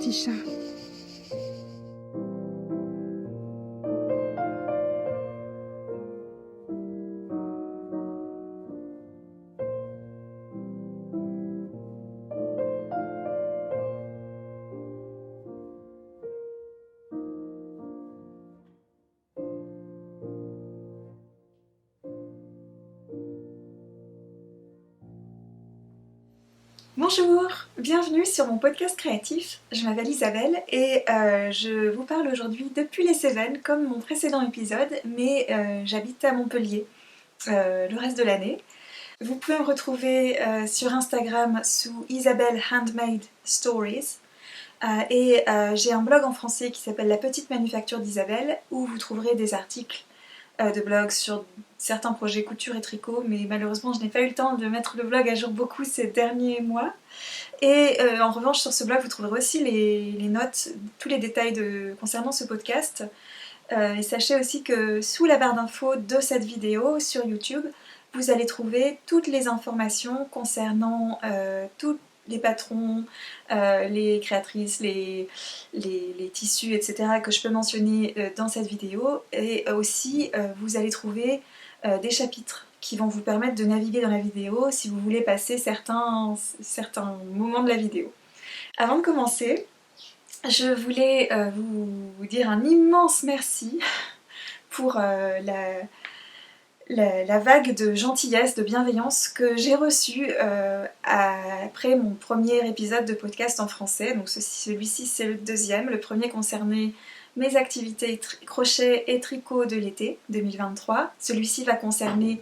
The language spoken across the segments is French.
petit chat. Bonjour, bienvenue sur mon podcast créatif. Je m'appelle Isabelle et je vous parle aujourd'hui depuis les Cévennes comme mon précédent épisode, mais j'habite à Montpellier le reste de l'année. Vous pouvez me retrouver sur Instagram sous Isabelle Handmade Stories et j'ai un blog en français qui s'appelle La Petite Manufacture d'Isabelle où vous trouverez des articles de blog sur certains projets couture et tricot, mais malheureusement je n'ai pas eu le temps de mettre le blog à jour beaucoup ces derniers mois. Et en revanche sur ce blog vous trouverez aussi les notes, tous les détails concernant ce podcast. Et sachez aussi que sous la barre d'infos de cette vidéo sur YouTube, vous allez trouver toutes les informations concernant tous les patrons, les créatrices, les tissus, etc. que je peux mentionner dans cette vidéo. Et aussi, vous allez trouver des chapitres qui vont vous permettre de naviguer dans la vidéo si vous voulez passer certains moments de la vidéo. Avant de commencer, je voulais vous dire un immense merci pour la vague de gentillesse, de bienveillance que j'ai reçue après mon premier épisode de podcast en français. Donc celui-ci c'est le deuxième. Le premier concernait mes activités crochet et tricot de l'été 2023. Celui-ci va concerner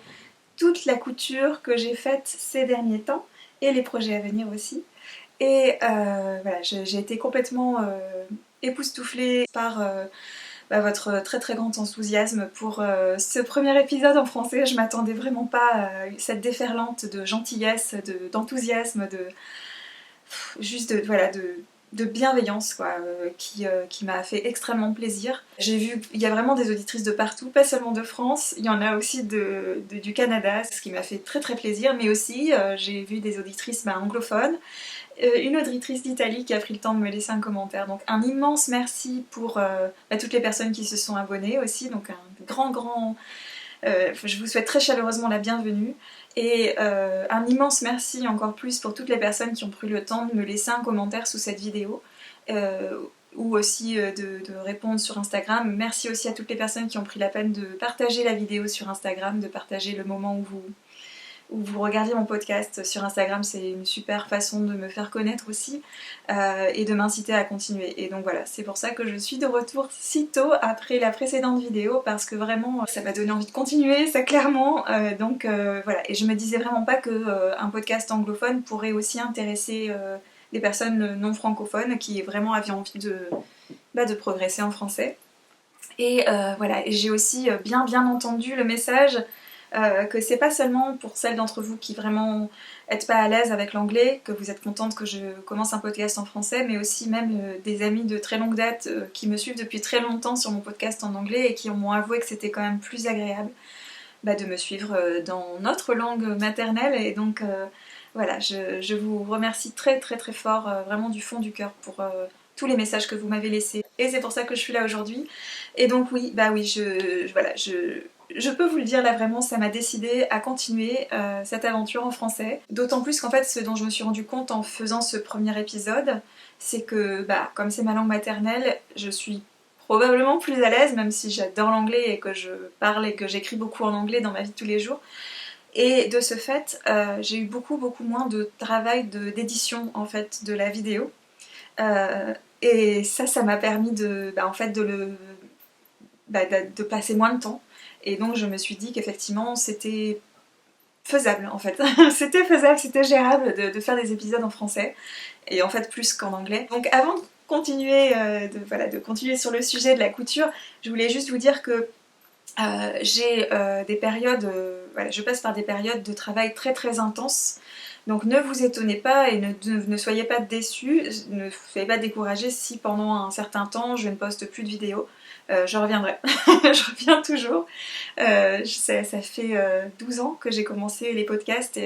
toute la couture que j'ai faite ces derniers temps et les projets à venir aussi. Et voilà, j'ai été complètement époustouflée par votre très très grand enthousiasme pour ce premier épisode en français. Je m'attendais vraiment pas à cette déferlante de gentillesse, d'enthousiasme, de bienveillance quoi, qui m'a fait extrêmement plaisir. J'ai vu, il y a vraiment des auditrices de partout, pas seulement de France, il y en a aussi du Canada, ce qui m'a fait très très plaisir, mais aussi j'ai vu des auditrices anglophones, une auditrice d'Italie qui a pris le temps de me laisser un commentaire. Donc un immense merci pour toutes les personnes qui se sont abonnées aussi, donc un grand... je vous souhaite très chaleureusement la bienvenue et un immense merci encore plus pour toutes les personnes qui ont pris le temps de me laisser un commentaire sous cette vidéo ou aussi de répondre sur Instagram. Merci aussi à toutes les personnes qui ont pris la peine de partager la vidéo sur Instagram, de partager le moment où vous regardez mon podcast sur Instagram. C'est une super façon de me faire connaître aussi et de m'inciter à continuer. Et donc voilà, c'est pour ça que je suis de retour si tôt après la précédente vidéo, parce que vraiment ça m'a donné envie de continuer, ça clairement. Donc voilà, et je me disais vraiment pas qu'un podcast anglophone pourrait aussi intéresser des personnes non francophones qui vraiment avaient envie de progresser en français. Et voilà, et j'ai aussi bien entendu le message que c'est pas seulement pour celles d'entre vous qui vraiment êtes pas à l'aise avec l'anglais, que vous êtes contente que je commence un podcast en français, mais aussi même des amis de très longue date qui me suivent depuis très longtemps sur mon podcast en anglais et qui m'ont avoué que c'était quand même plus agréable de me suivre dans notre langue maternelle. Et donc voilà, je vous remercie très très très fort, vraiment du fond du cœur pour tous les messages que vous m'avez laissés. Et c'est pour ça que je suis là aujourd'hui. Et donc oui, je peux vous le dire là, vraiment ça m'a décidé à continuer cette aventure en français. D'autant plus qu'en fait ce dont je me suis rendu compte en faisant ce premier épisode, c'est que comme c'est ma langue maternelle, je suis probablement plus à l'aise, même si j'adore l'anglais et que je parle et que j'écris beaucoup en anglais dans ma vie de tous les jours. Et de ce fait, j'ai eu beaucoup moins de travail d'édition en fait de la vidéo. Et ça m'a permis de passer moins de temps. Et donc je me suis dit qu'effectivement c'était faisable en fait. C'était faisable, c'était gérable de faire des épisodes en français. Et en fait plus qu'en anglais. Donc avant de continuer, de continuer sur le sujet de la couture, je voulais juste vous dire que j'ai des périodes, je passe par des périodes de travail très très intenses. Donc ne vous étonnez pas et ne soyez pas déçus, ne soyez pas découragés si pendant un certain temps je ne poste plus de vidéos. Je reviendrai, je reviens toujours. Ça fait 12 ans que j'ai commencé les podcasts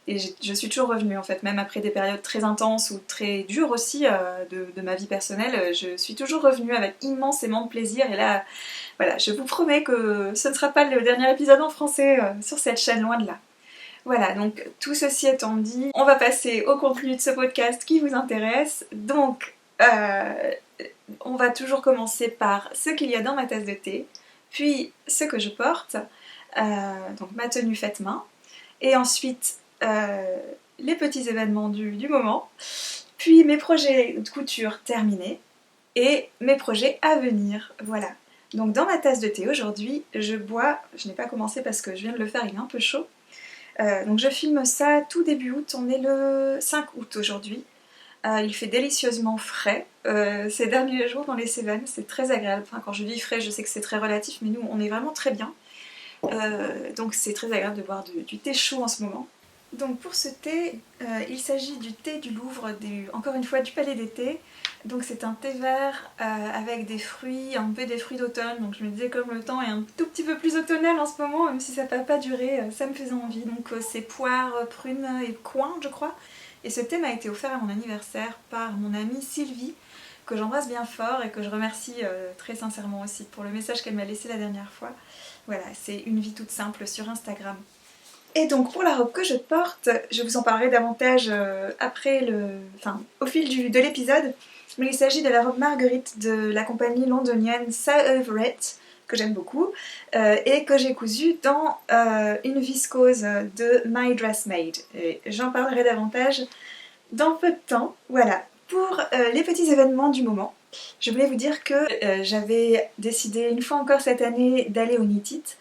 Et je suis toujours revenue en fait, même après des périodes très intenses ou très dures aussi de ma vie personnelle, je suis toujours revenue avec immensément de plaisir. Et là, voilà, je vous promets que ce ne sera pas le dernier épisode en français sur cette chaîne, loin de là. Voilà, donc tout ceci étant dit, on va passer au contenu de ce podcast qui vous intéresse. Donc, on va toujours commencer par ce qu'il y a dans ma tasse de thé, puis ce que je porte, donc ma tenue faite main, et ensuite les petits événements du moment, puis mes projets de couture terminés, et mes projets à venir, voilà. Donc dans ma tasse de thé aujourd'hui, je bois, je n'ai pas commencé parce que je viens de le faire, il est un peu chaud, donc je filme ça tout début août, on est le 5 août aujourd'hui. Il fait délicieusement frais ces derniers jours dans les Cévennes, c'est très agréable. Enfin, quand je dis frais, je sais que c'est très relatif, mais nous on est vraiment très bien. Donc c'est très agréable de boire du thé chaud en ce moment. Donc pour ce thé, il s'agit du thé du Louvre, encore une fois du Palais des Thés. Donc c'est un thé vert avec des fruits, un peu des fruits d'automne. Donc je me disais comme le temps est un tout petit peu plus automnal en ce moment, même si ça ne va pas durer, ça me faisait envie. Donc c'est poire, prunes et coin je crois. Et ce thé m'a été offert à mon anniversaire par mon amie Sylvie, que j'embrasse bien fort et que je remercie très sincèrement aussi pour le message qu'elle m'a laissé la dernière fois. Voilà, c'est une vie toute simple sur Instagram. Et donc pour la robe que je porte, je vous en parlerai davantage au fil de l'épisode, mais il s'agit de la robe Marguerite de la compagnie londonienne Sir Everett, que j'aime beaucoup, et que j'ai cousue dans une viscose de My Dressmaid. Et j'en parlerai davantage dans peu de temps. Voilà, pour les petits événements du moment, je voulais vous dire que j'avais décidé une fois encore cette année d'aller au Knit It,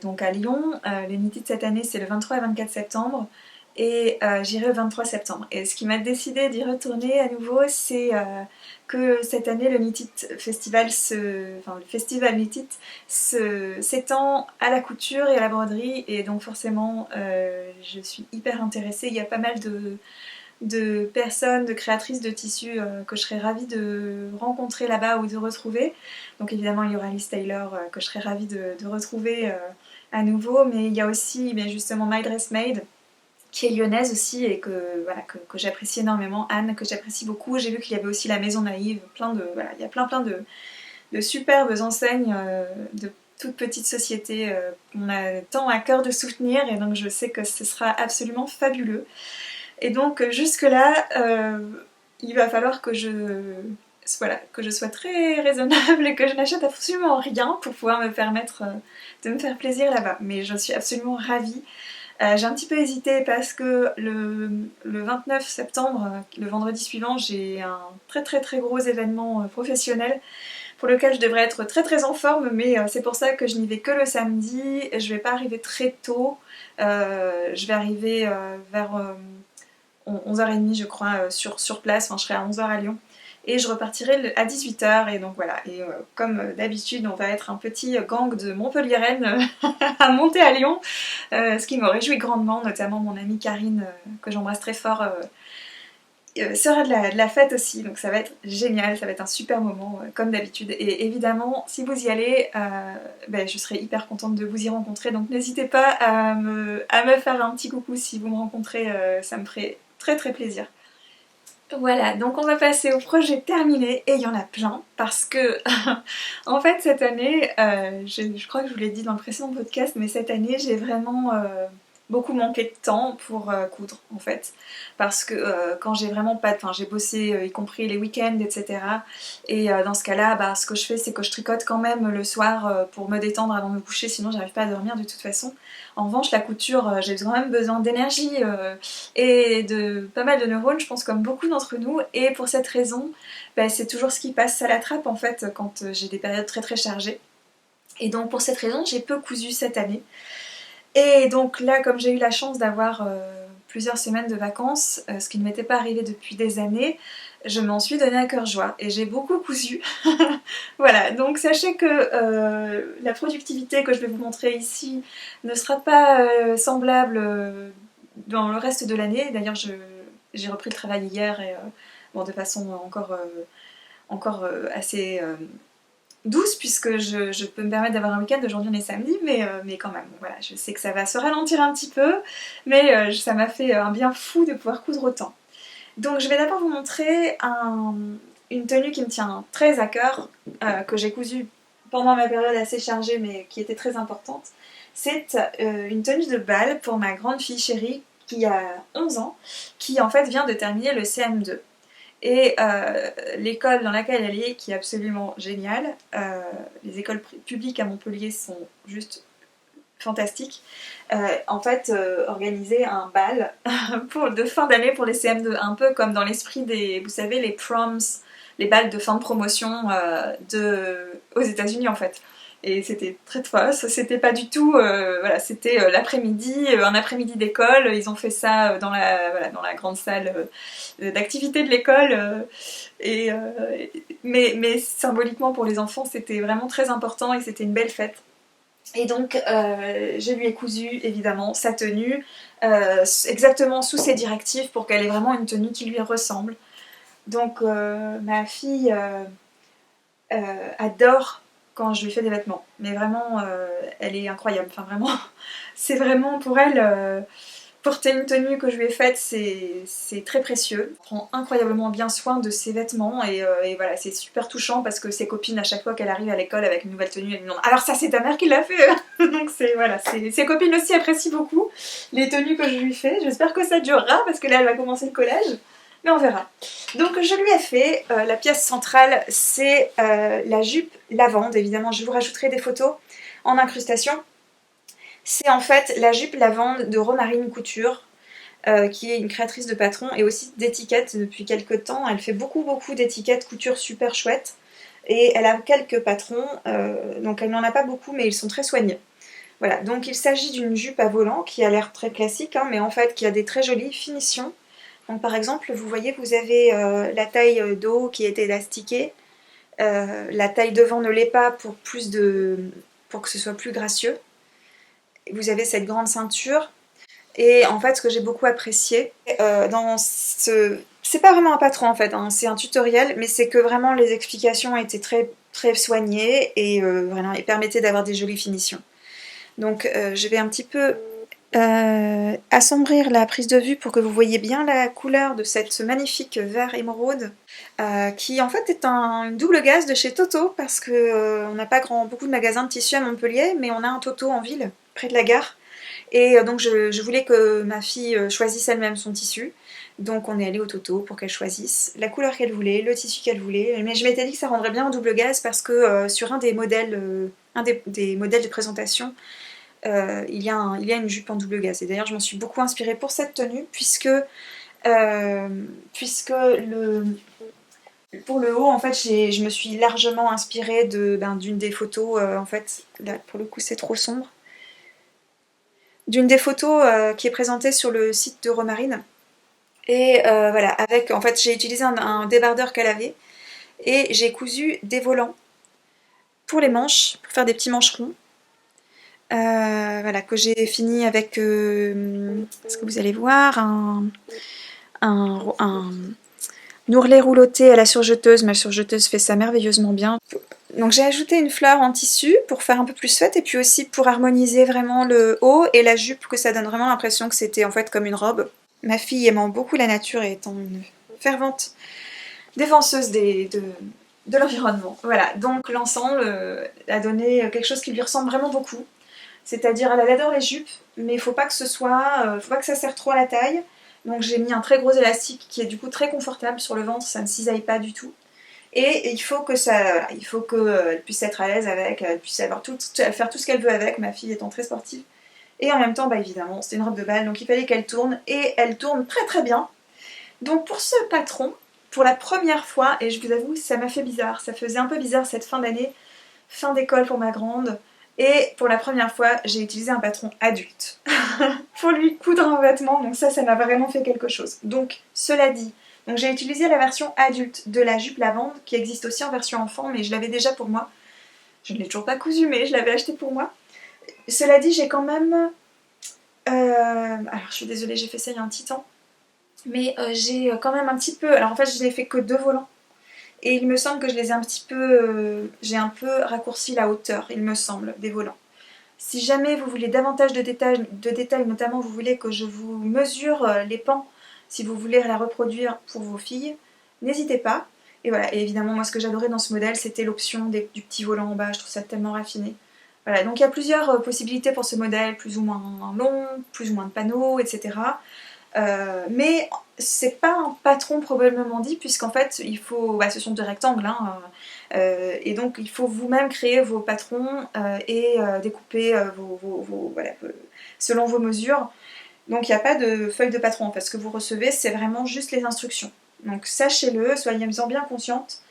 donc à Lyon. Le Knit It cette année c'est le 23 et 24 septembre et j'irai le 23 septembre. Et ce qui m'a décidé d'y retourner à nouveau, c'est que cette année le Knit It Festival, le festival Knit It s'étend à la couture et à la broderie, et donc forcément je suis hyper intéressée. Il y a pas mal de personnes, de créatrices de tissus que je serais ravie de rencontrer là-bas ou de retrouver. Donc évidemment il y aura Liz Taylor que je serais ravie de retrouver à nouveau, mais il y a aussi justement My Dressmaid qui est lyonnaise aussi et que j'apprécie énormément, Anne que j'apprécie beaucoup. J'ai vu qu'il y avait aussi la Maison Naïve, il y a plein de superbes enseignes de toutes petites sociétés qu'on a tant à cœur de soutenir, et donc je sais que ce sera absolument fabuleux. Et donc jusque-là, il va falloir que je sois très raisonnable et que je n'achète absolument rien pour pouvoir me permettre de me faire plaisir là-bas. Mais je suis absolument ravie. J'ai un petit peu hésité parce que le 29 septembre, le vendredi suivant, j'ai un très très très gros événement professionnel pour lequel je devrais être très très en forme, mais c'est pour ça que je n'y vais que le samedi. Je vais pas arriver très tôt. Je vais arriver vers 11h30 je crois sur place, enfin je serai à 11h à Lyon et je repartirai à 18h. Et donc voilà, et comme d'habitude on va être un petit gang de Montpelliéraines à monter à Lyon, ce qui me réjouit grandement, notamment mon amie Karine que j'embrasse très fort sera de la fête aussi, donc ça va être génial, ça va être un super moment comme d'habitude. Et évidemment si vous y allez, je serai hyper contente de vous y rencontrer, donc n'hésitez pas à me faire un petit coucou si vous me rencontrez, ça me ferait très très plaisir. Voilà, donc on va passer au projet terminé, et il y en a plein parce que en fait cette année, je crois que je vous l'ai dit dans le précédent podcast, mais cette année j'ai vraiment beaucoup manqué de temps pour coudre en fait, parce que quand j'ai vraiment pas de... Enfin j'ai bossé y compris les week-ends etc, et dans ce cas-là ce que je fais c'est que je tricote quand même le soir pour me détendre avant de me coucher, sinon j'arrive pas à dormir de toute façon. En revanche la couture, j'ai quand même besoin d'énergie et de pas mal de neurones, je pense comme beaucoup d'entre nous, et pour cette raison c'est toujours ce qui passe à la trappe en fait quand j'ai des périodes très très chargées. Et donc pour cette raison j'ai peu cousu cette année. Et donc là, comme j'ai eu la chance d'avoir plusieurs semaines de vacances, ce qui ne m'était pas arrivé depuis des années, je m'en suis donné à cœur joie et j'ai beaucoup cousu. Voilà, donc sachez que la productivité que je vais vous montrer ici ne sera pas semblable dans le reste de l'année. D'ailleurs, j'ai repris le travail hier et de façon encore assez douce puisque je peux me permettre d'avoir un week-end. Aujourd'hui on est samedi, mais quand même, voilà, je sais que ça va se ralentir un petit peu, mais ça m'a fait un bien fou de pouvoir coudre autant. Donc je vais d'abord vous montrer une tenue qui me tient très à cœur, que j'ai cousue pendant ma période assez chargée mais qui était très importante. C'est une tenue de bal pour ma grande fille chérie qui a 11 ans, qui en fait vient de terminer le CM2. Et l'école dans laquelle elle est, qui est absolument géniale, les écoles publiques à Montpellier sont juste fantastiques, en fait organiser un bal de fin d'année pour les CM2, un peu comme dans l'esprit des, vous savez, les proms, les balles de fin de promotion aux États-Unis en fait. Et c'était très fausse, c'était pas du tout, voilà, c'était l'après-midi, un après-midi d'école, ils ont fait ça dans la grande salle d'activité de l'école, mais symboliquement pour les enfants c'était vraiment très important et c'était une belle fête. Et donc je lui ai cousu évidemment sa tenue, exactement sous ses directives pour qu'elle ait vraiment une tenue qui lui ressemble. Donc ma fille adore quand je lui fais des vêtements, mais vraiment elle est incroyable, enfin vraiment c'est vraiment pour elle porter une tenue que je lui ai faite c'est très précieux. Elle prend incroyablement bien soin de ses vêtements et voilà, c'est super touchant parce que ses copines à chaque fois qu'elle arrive à l'école avec une nouvelle tenue elles lui demandent alors ça c'est ta mère qui l'a fait donc c'est voilà, ses copines aussi apprécient beaucoup les tenues que je lui fais. J'espère que ça durera parce que là elle va commencer le collège. Mais on verra. Donc je lui ai fait, la pièce centrale, c'est la jupe lavande. Évidemment, je vous rajouterai des photos en incrustation. C'est en fait la jupe lavande de Romarine Couture, qui est une créatrice de patrons et aussi d'étiquettes depuis quelques temps. Elle fait beaucoup d'étiquettes couture super chouettes. Et elle a quelques patrons, donc elle n'en a pas beaucoup, mais ils sont très soignés. Voilà, donc il s'agit d'une jupe à volant qui a l'air très classique, hein, mais en fait qui a des très jolies finitions. Donc par exemple, vous voyez, vous avez la taille de haut qui est élastiquée, la taille devant ne l'est pas pour que ce soit plus gracieux. Vous avez cette grande ceinture. Et en fait, ce que j'ai beaucoup apprécié c'est pas vraiment un patron en fait, hein, c'est un tutoriel, mais c'est que vraiment les explications étaient très, très soignées et, voilà, et permettaient d'avoir des jolies finitions. Donc je vais un petit peu assombrir la prise de vue pour que vous voyez bien la couleur de cette magnifique vert émeraude qui en fait est une double gaze de chez Toto parce que on n'a pas beaucoup de magasins de tissus à Montpellier mais on a un Toto en ville près de la gare et donc je voulais que ma fille choisisse elle-même son tissu, donc on est allé au Toto pour qu'elle choisisse la couleur qu'elle voulait, le tissu qu'elle voulait, mais je m'étais dit que ça rendrait bien en double gaze parce que sur un des modèles de présentation il y a une jupe en double gaze. Et d'ailleurs, je m'en suis beaucoup inspirée pour cette tenue, puisque pour le haut, en fait, je me suis largement inspirée d'une des photos, en fait, là, pour le coup, c'est trop sombre, d'une des photos qui est présentée sur le site de Romarine. Et voilà, en fait, j'ai utilisé un débardeur qu'elle avait, et j'ai cousu des volants pour les manches, pour faire des petits mancherons. Voilà, que j'ai fini avec, ce que vous allez voir, un ourlet rouloté à la surjeteuse. Ma surjeteuse fait ça merveilleusement bien. Donc j'ai ajouté une fleur en tissu pour faire un peu plus fête et puis aussi pour harmoniser vraiment le haut et la jupe, que ça donne vraiment l'impression que c'était en fait comme une robe. Ma fille aimant beaucoup la nature et étant une fervente défenseuse de l'environnement. Voilà, donc l'ensemble a donné quelque chose qui lui ressemble vraiment beaucoup. C'est-à-dire, elle adore les jupes, mais il faut pas que faut pas que ça serre trop à la taille. Donc j'ai mis un très gros élastique qui est du coup très confortable sur le ventre, ça ne cisaille pas du tout. Et il faut qu'elle puisse être à l'aise avec, elle puisse faire tout ce qu'elle veut avec, ma fille étant très sportive. Et en même temps, bah évidemment, c'était une robe de bal, donc il fallait qu'elle tourne, et elle tourne très très bien. Donc pour ce patron, pour la première fois, et je vous avoue, ça m'a fait bizarre, ça faisait un peu bizarre cette fin d'année, fin d'école pour ma grande, et pour la première fois, j'ai utilisé un patron adulte pour lui coudre un vêtement, donc ça m'a vraiment fait quelque chose. Donc, cela dit, donc j'ai utilisé la version adulte de la jupe lavande, qui existe aussi en version enfant, mais je l'avais déjà pour moi. Je ne l'ai toujours pas cousu, mais je l'avais acheté pour moi. Cela dit, j'ai quand même... alors, je suis désolée, j'ai fait ça il y a un petit temps, mais j'ai quand même un petit peu... Alors en fait, je n'ai fait que 2 volants. Et il me semble que je les ai un petit peu... j'ai un peu raccourci la hauteur, il me semble, des volants. Si jamais vous voulez davantage de détails, notamment vous voulez que je vous mesure les pans, si vous voulez la reproduire pour vos filles, n'hésitez pas. Et voilà, et évidemment moi ce que j'adorais dans ce modèle c'était l'option du petit volant en bas, je trouve ça tellement raffiné. Voilà, donc il y a plusieurs possibilités pour ce modèle, plus ou moins long, plus ou moins de panneaux, etc. Mais c'est pas un patron probablement dit, puisqu'en fait il faut, bah, ce sont des rectangles, hein, et donc il faut vous-même créer vos patrons et découper voilà, selon vos mesures. Donc il n'y a pas de feuille de patron, en fait. Ce que vous recevez c'est vraiment juste les instructions. Donc sachez-le, soyez-en bien consciente.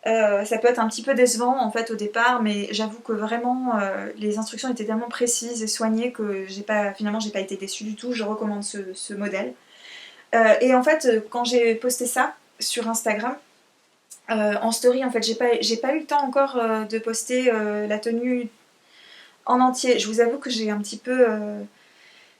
Ça peut être un petit peu décevant en fait au départ, mais j'avoue que vraiment les instructions étaient tellement précises et soignées que finalement j'ai pas été déçue du tout. Je recommande ce modèle. Et en fait, quand j'ai posté ça sur Instagram, en story, en fait, j'ai pas eu le temps encore de poster la tenue en entier. Je vous avoue que j'ai un petit peu...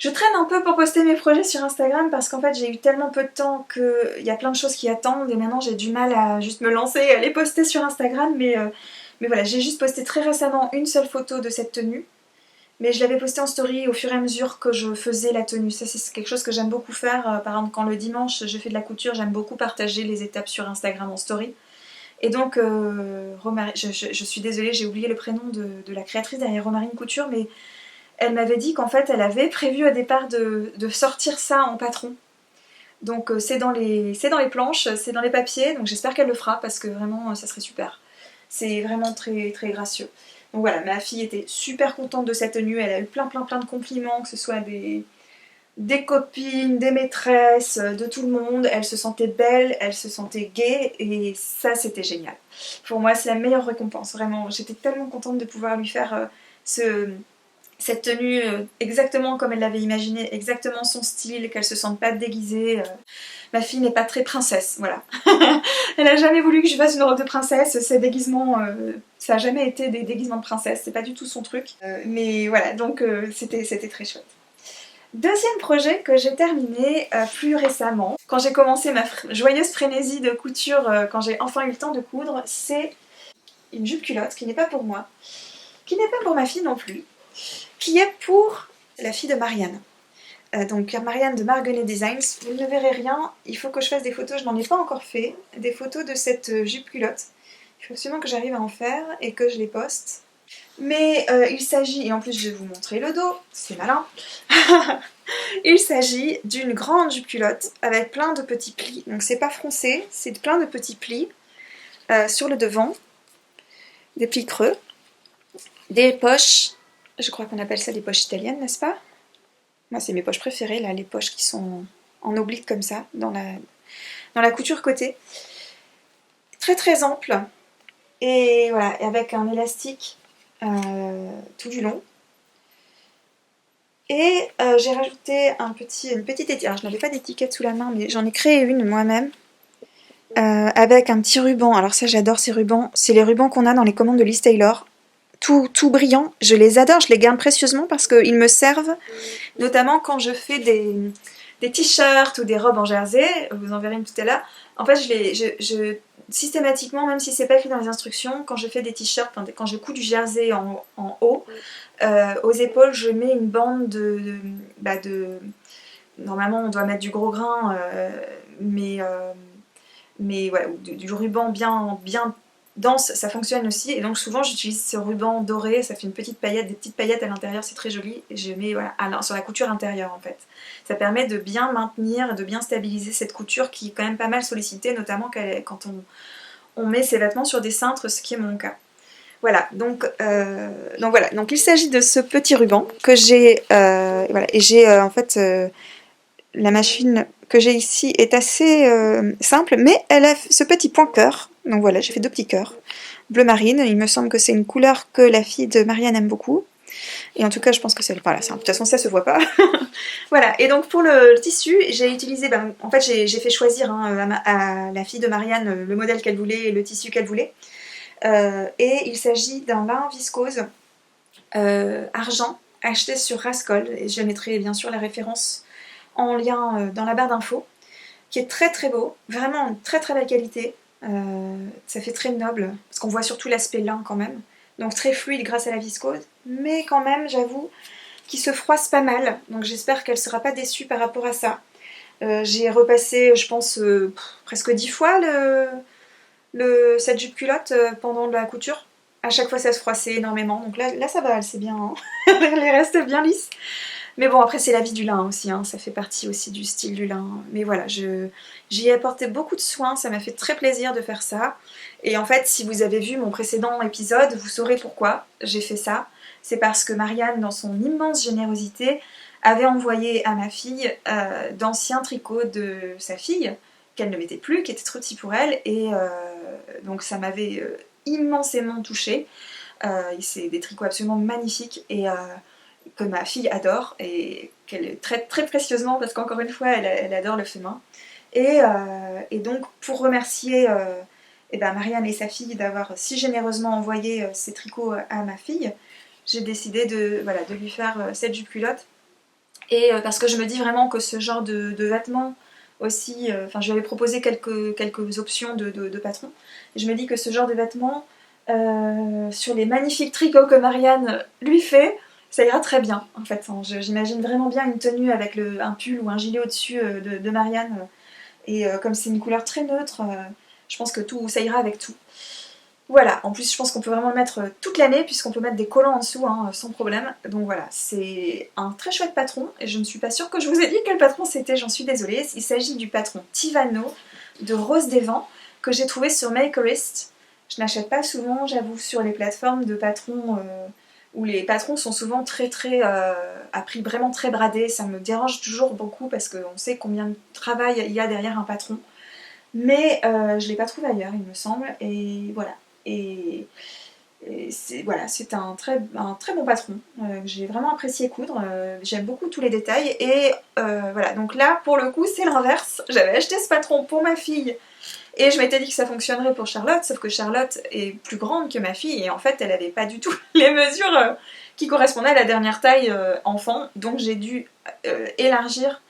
Je traîne un peu pour poster mes projets sur Instagram parce qu'en fait j'ai eu tellement peu de temps qu'il y a plein de choses qui attendent et maintenant j'ai du mal à juste me lancer et à les poster sur Instagram. Mais voilà, j'ai juste posté très récemment une seule photo de cette tenue. Mais je l'avais postée en story au fur et à mesure que je faisais la tenue. Ça c'est quelque chose que j'aime beaucoup faire. Par exemple quand le dimanche je fais de la couture, j'aime beaucoup partager les étapes sur Instagram en story. Et donc, je suis désolée, j'ai oublié le prénom de la créatrice derrière Romarine Couture, mais elle m'avait dit qu'en fait, elle avait prévu au départ de sortir ça en patron. Donc, c'est dans les planches, c'est dans les papiers, donc j'espère qu'elle le fera parce que vraiment, ça serait super. C'est vraiment très, très gracieux. Donc voilà, ma fille était super contente de sa tenue, elle a eu plein de compliments, que ce soit des copines, des maîtresses, de tout le monde. Elle se sentait belle, elle se sentait gaie et ça c'était génial. Pour moi c'est la meilleure récompense, vraiment. J'étais tellement contente de pouvoir lui faire cette tenue exactement comme elle l'avait imaginé, exactement son style, qu'elle se sente pas déguisée. Ma fille n'est pas très princesse, voilà. Elle a jamais voulu que je fasse une robe de princesse, ses déguisements, ça a jamais été des déguisements de princesse, c'est pas du tout son truc. Mais voilà, donc c'était très chouette. Deuxième projet que j'ai terminé plus récemment, quand j'ai commencé ma joyeuse frénésie de couture, quand j'ai enfin eu le temps de coudre, c'est une jupe culotte qui n'est pas pour moi, qui n'est pas pour ma fille non plus, qui est pour la fille de Marianne. Donc Marianne de Margonnet Designs, vous ne verrez rien, il faut que je fasse des photos, je n'en ai pas encore fait, des photos de cette jupe culotte. Il faut absolument que j'arrive à en faire et que je les poste. Mais il s'agit, et en plus je vais vous montrer le dos, c'est malin, il s'agit d'une grande jupe culotte avec plein de petits plis, donc c'est pas froncé, c'est plein de petits plis sur le devant, des plis creux, des poches, je crois qu'on appelle ça des poches italiennes, n'est-ce pas? Moi c'est mes poches préférées là, les poches qui sont en oblique comme ça, dans la couture côté, très très ample, et voilà, avec un élastique tout du long. Et j'ai rajouté une petite étiquette, alors je n'avais pas d'étiquette sous la main, mais j'en ai créé une moi-même, avec un petit ruban. Alors ça j'adore ces rubans, c'est les rubans qu'on a dans les commandes de Liz Taylor, tout brillant, je les adore, je les garde précieusement parce qu'ils me servent, notamment quand je fais des t-shirts ou des robes en jersey, vous en verrez une tout à l'heure. En fait systématiquement, même si c'est pas écrit dans les instructions, quand je fais des t-shirts, quand je couds du jersey en haut, aux épaules je mets une bande normalement on doit mettre du gros grain, mais ouais, du ruban bien dense, ça fonctionne aussi. Et donc souvent j'utilise ce ruban doré, ça fait des petites paillettes à l'intérieur, c'est très joli. Et je mets voilà, sur la couture intérieure en fait. Ça permet de bien maintenir, de bien stabiliser cette couture qui est quand même pas mal sollicitée, notamment quand on met ses vêtements sur des cintres, ce qui est mon cas. Voilà, donc il s'agit de ce petit ruban que j'ai, voilà, et j'ai en fait la machine que j'ai ici est assez simple, mais elle a ce petit point cœur, donc voilà, j'ai fait 2 petits cœurs, bleu marine, il me semble que c'est une couleur que la fille de Marianne aime beaucoup, et en tout cas je pense que c'est, voilà, de toute façon ça se voit pas. Voilà, et donc pour le tissu, j'ai utilisé, en fait j'ai fait choisir à la fille de Marianne le modèle qu'elle voulait et le tissu qu'elle voulait. Et il s'agit d'un lin viscose argent acheté sur Rascol, et je mettrai bien sûr la référence en lien dans la barre d'infos, qui est très très beau, vraiment une très très belle qualité. Ça fait très noble, parce qu'on voit surtout l'aspect lin quand même. Donc très fluide grâce à la viscose, mais quand même, j'avoue, qui se froisse pas mal. Donc j'espère qu'elle sera pas déçue par rapport à ça. J'ai repassé, je pense, presque 10 fois cette jupe culotte pendant la couture. À chaque fois, ça se froissait énormément. Donc là ça va, elle c'est bien. Hein. Elle reste bien lisse. Mais bon, après, c'est la vie du lin aussi, hein. Ça fait partie aussi du style du lin. Mais voilà, j'y ai apporté beaucoup de soin, ça m'a fait très plaisir de faire ça. Et en fait, si vous avez vu mon précédent épisode, vous saurez pourquoi j'ai fait ça. C'est parce que Marianne, dans son immense générosité, avait envoyé à ma fille d'anciens tricots de sa fille, qu'elle ne mettait plus, qui étaient trop petits pour elle. Et donc ça m'avait immensément touchée. C'est des tricots absolument magnifiques. Et que ma fille adore et qu'elle traite très précieusement parce qu'encore une fois elle adore le fait main. Et donc pour remercier Marianne et sa fille d'avoir si généreusement envoyé ces tricots à ma fille, j'ai décidé de lui faire cette jupe culotte. Et parce que je me dis vraiment que ce genre de vêtements aussi, je lui avais proposé quelques options de patron, et je me dis que ce genre de vêtements sur les magnifiques tricots que Marianne lui fait, ça ira très bien en fait. J'imagine vraiment bien une tenue avec un pull ou un gilet au-dessus de Marianne. Et comme c'est une couleur très neutre, je pense que ça ira avec tout. Voilà, en plus je pense qu'on peut vraiment le mettre toute l'année puisqu'on peut mettre des collants en dessous hein, sans problème. Donc voilà, c'est un très chouette patron et je ne suis pas sûre que je vous ai dit quel patron c'était, j'en suis désolée. Il s'agit du patron Tivano de Rose des Vents que j'ai trouvé sur Makerist. Je n'achète pas souvent, j'avoue, sur les plateformes de patrons où les patrons sont souvent à prix vraiment très bradé. Ça me dérange toujours beaucoup parce qu'on sait combien de travail il y a derrière un patron. Mais je ne l'ai pas trouvé ailleurs, il me semble, et voilà. Et c'est un très bon patron. J'ai vraiment apprécié coudre, j'aime beaucoup tous les détails. Et voilà, donc là, pour le coup, c'est l'inverse. J'avais acheté ce patron pour ma fille et je m'étais dit que ça fonctionnerait pour Charlotte, sauf que Charlotte est plus grande que ma fille et en fait elle avait pas du tout les mesures qui correspondaient à la dernière taille enfant, donc j'ai dû élargir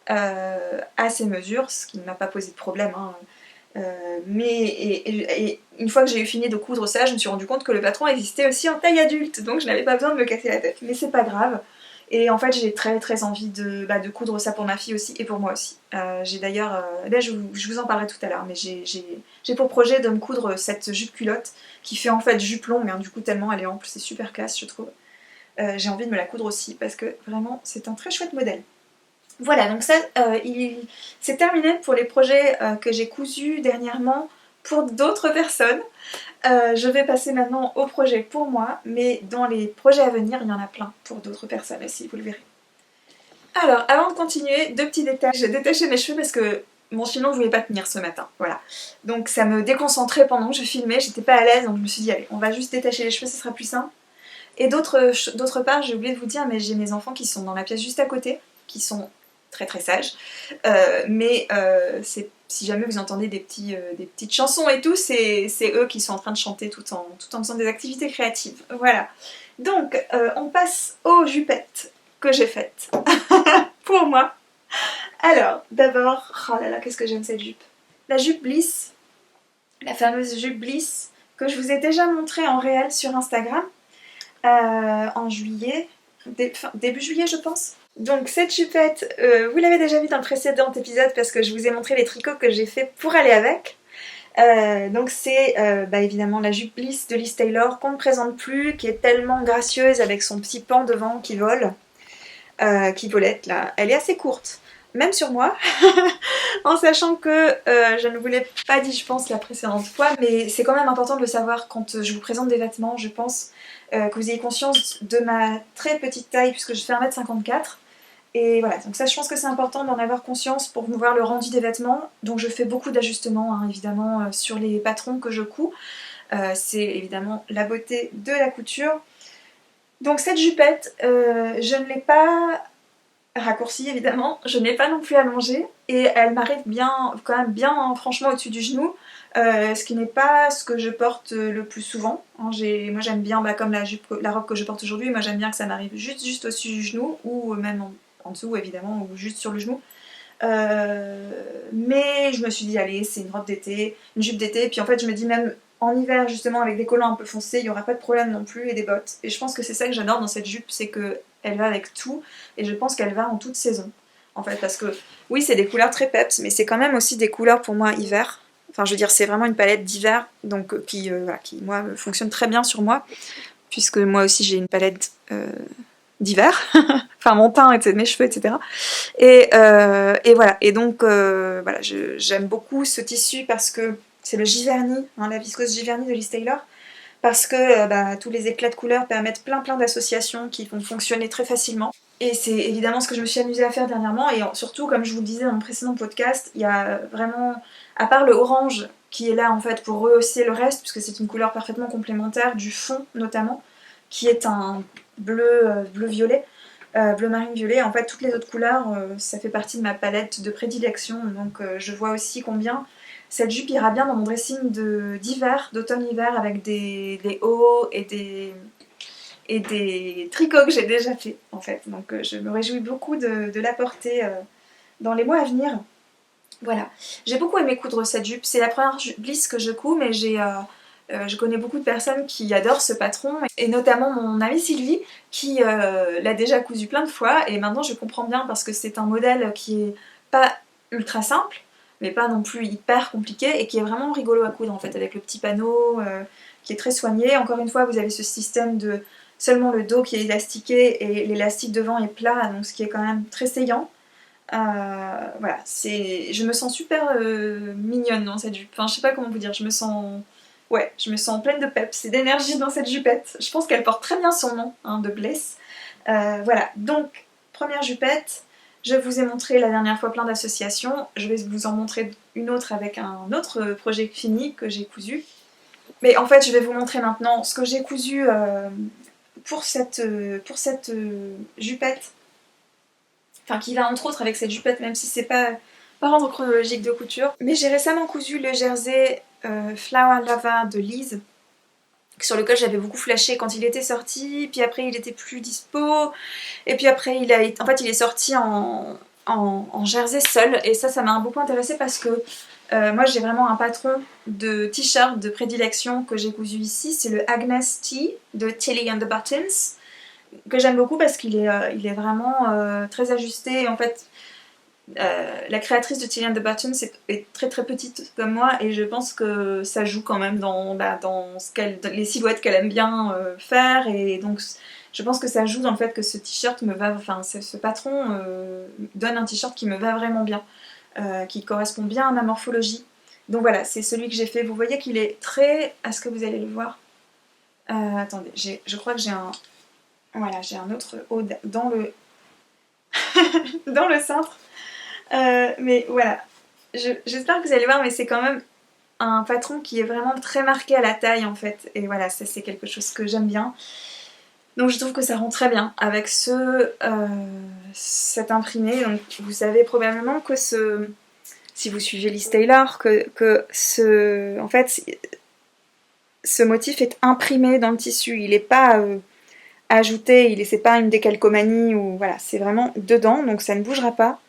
à ses mesures, ce qui ne m'a pas posé de problème. Hein. Et une fois que j'ai eu fini de coudre ça, je me suis rendu compte que le patron existait aussi en taille adulte, donc je n'avais pas besoin de me casser la tête, mais c'est pas grave. Et en fait, j'ai très envie de coudre ça pour ma fille aussi et pour moi aussi. J'ai d'ailleurs, là je vous en parlerai tout à l'heure, mais j'ai pour projet de me coudre cette jupe culotte qui fait en fait jupe longue, hein, du coup tellement elle est ample, c'est super classe je trouve. J'ai envie de me la coudre aussi parce que vraiment c'est un très chouette modèle. Voilà, donc ça, c'est terminé pour les projets que j'ai cousus dernièrement pour d'autres personnes. Je vais passer maintenant au projet pour moi, mais dans les projets à venir, il y en a plein pour d'autres personnes aussi, vous le verrez. Alors, avant de continuer, deux petits détails. J'ai détaché mes cheveux parce que mon chignon ne voulait pas tenir ce matin, voilà. Donc ça me déconcentrait pendant que je filmais, j'étais pas à l'aise, donc je me suis dit allez, on va juste détacher les cheveux, ce sera plus simple. Et d'autre part, j'ai oublié de vous dire, mais j'ai mes enfants qui sont dans la pièce juste à côté, qui sont très sages, mais si jamais vous entendez des petites chansons et tout, c'est eux qui sont en train de chanter tout en faisant des activités créatives. Voilà. Donc, on passe aux jupettes que j'ai faites pour moi. Alors, d'abord, oh là là, qu'est-ce que j'aime cette jupe. La jupe Bliss, la fameuse jupe Bliss, que je vous ai déjà montrée en réel sur Instagram, en juillet, début juillet je pense. Donc cette jupette, vous l'avez déjà vue dans le précédent épisode parce que je vous ai montré les tricots que j'ai fait pour aller avec. Donc c'est évidemment la jupe Bliss de Liz Taylor qu'on ne présente plus, qui est tellement gracieuse avec son petit pan devant qui vole, qui volette là. Elle est assez courte, même sur moi, en sachant que je ne vous l'ai pas dit je pense la précédente fois, mais c'est quand même important de le savoir quand je vous présente des vêtements, je pense que vous ayez conscience de ma très petite taille puisque je fais 1m54. Et voilà, donc ça je pense que c'est important d'en avoir conscience pour voir le rendu des vêtements. Donc je fais beaucoup d'ajustements hein, évidemment sur les patrons que je couds. C'est évidemment la beauté de la couture. Donc cette jupette, je ne l'ai pas raccourcie évidemment, je n'ai pas non plus allongée et elle m'arrive quand même bien franchement au-dessus du genou. Ce qui n'est pas ce que je porte le plus souvent. Hein, moi j'aime bien, comme la robe que je porte aujourd'hui, moi j'aime bien que ça m'arrive juste au-dessus du genou ou même en dessous évidemment ou juste sur le genou. Mais je me suis dit, allez, c'est une robe d'été, une jupe d'été. Puis en fait, je me dis même en hiver, justement, avec des collants un peu foncés, il n'y aura pas de problème non plus, et des bottes. Et je pense que c'est ça que j'adore dans cette jupe, c'est qu'elle va avec tout, et je pense qu'elle va en toute saison. En fait, parce que oui, c'est des couleurs très peps, mais c'est quand même aussi des couleurs pour moi hiver. Enfin, je veux dire, c'est vraiment une palette d'hiver, donc voilà, qui moi fonctionne très bien sur moi, puisque moi aussi j'ai une palette d'hiver, enfin mon teint, mes cheveux, etc. Et voilà, et donc voilà, j'aime beaucoup ce tissu parce que c'est le Giverny, hein, la viscose Giverny de Liz Taylor, parce que tous les éclats de couleurs permettent plein d'associations qui vont fonctionner très facilement. Et c'est évidemment ce que je me suis amusée à faire dernièrement, et surtout, comme je vous le disais dans mon précédent podcast, il y a vraiment, à part le orange qui est là en fait pour rehausser le reste, puisque c'est une couleur parfaitement complémentaire du fond notamment, qui est un bleu-violet, bleu marine violet. En fait, toutes les autres couleurs, ça fait partie de ma palette de prédilection, donc je vois aussi combien cette jupe ira bien dans mon dressing d'hiver, d'automne-hiver, avec des hauts et des tricots que j'ai déjà fait en fait. Donc je me réjouis beaucoup de la porter dans les mois à venir. Voilà, j'ai beaucoup aimé coudre cette jupe. C'est la première Bliss que je couds, mais je connais beaucoup de personnes qui adorent ce patron, et notamment mon amie Sylvie qui l'a déjà cousu plein de fois, et maintenant je comprends bien parce que c'est un modèle qui est pas ultra simple, mais pas non plus hyper compliqué, et qui est vraiment rigolo à coudre en fait, avec le petit panneau qui est très soigné. Encore une fois, vous avez ce système de seulement le dos qui est élastiqué et l'élastique devant est plat, donc ce qui est quand même très saillant. Voilà, je me sens super mignonne dans cette jupe. Enfin, je sais pas comment vous dire, je me sens pleine de peps et d'énergie dans cette jupette. Je pense qu'elle porte très bien son nom, hein, de Bliss. Voilà, donc première jupette. Je vous ai montré la dernière fois plein d'associations. Je vais vous en montrer une autre avec un autre projet fini que j'ai cousu. Mais en fait, je vais vous montrer maintenant ce que j'ai cousu pour cette jupette. Enfin, qui va entre autres avec cette jupette, même si c'est pas par ordre chronologique de couture. Mais j'ai récemment cousu le jersey Flower Lava de Liz, sur lequel j'avais beaucoup flashé quand il était sorti, puis après il était plus dispo, et puis après il est sorti en jersey seul, et ça m'a beaucoup intéressée parce que moi j'ai vraiment un patron de t-shirt de prédilection que j'ai cousu ici, c'est le Agnes T de Tilly and the Buttons, que j'aime beaucoup parce qu'il est vraiment très ajusté. En fait, la créatrice de Tilly and the Buttons est très très petite comme moi, et je pense que ça joue quand même dans les silhouettes qu'elle aime bien faire, et donc je pense que ça joue dans le fait que ce t-shirt me va, enfin ce patron donne un t-shirt qui me va vraiment bien, qui correspond bien à ma morphologie. Donc voilà, c'est celui que j'ai fait. Vous voyez qu'il est très... Est-ce que vous allez le voir? Attendez, je crois que j'ai un... Voilà, j'ai un autre haut dans le dans le cintre. Mais voilà, j'espère que vous allez voir, mais c'est quand même un patron qui est vraiment très marqué à la taille en fait. Et voilà, ça c'est quelque chose que j'aime bien. Donc je trouve que ça rend très bien avec cet imprimé. Donc vous savez probablement que si vous suivez Liz Taylor, en fait, ce motif est imprimé dans le tissu. Il n'est pas ajouté, c'est pas une décalcomanie, ou voilà, c'est vraiment dedans, donc ça ne bougera pas.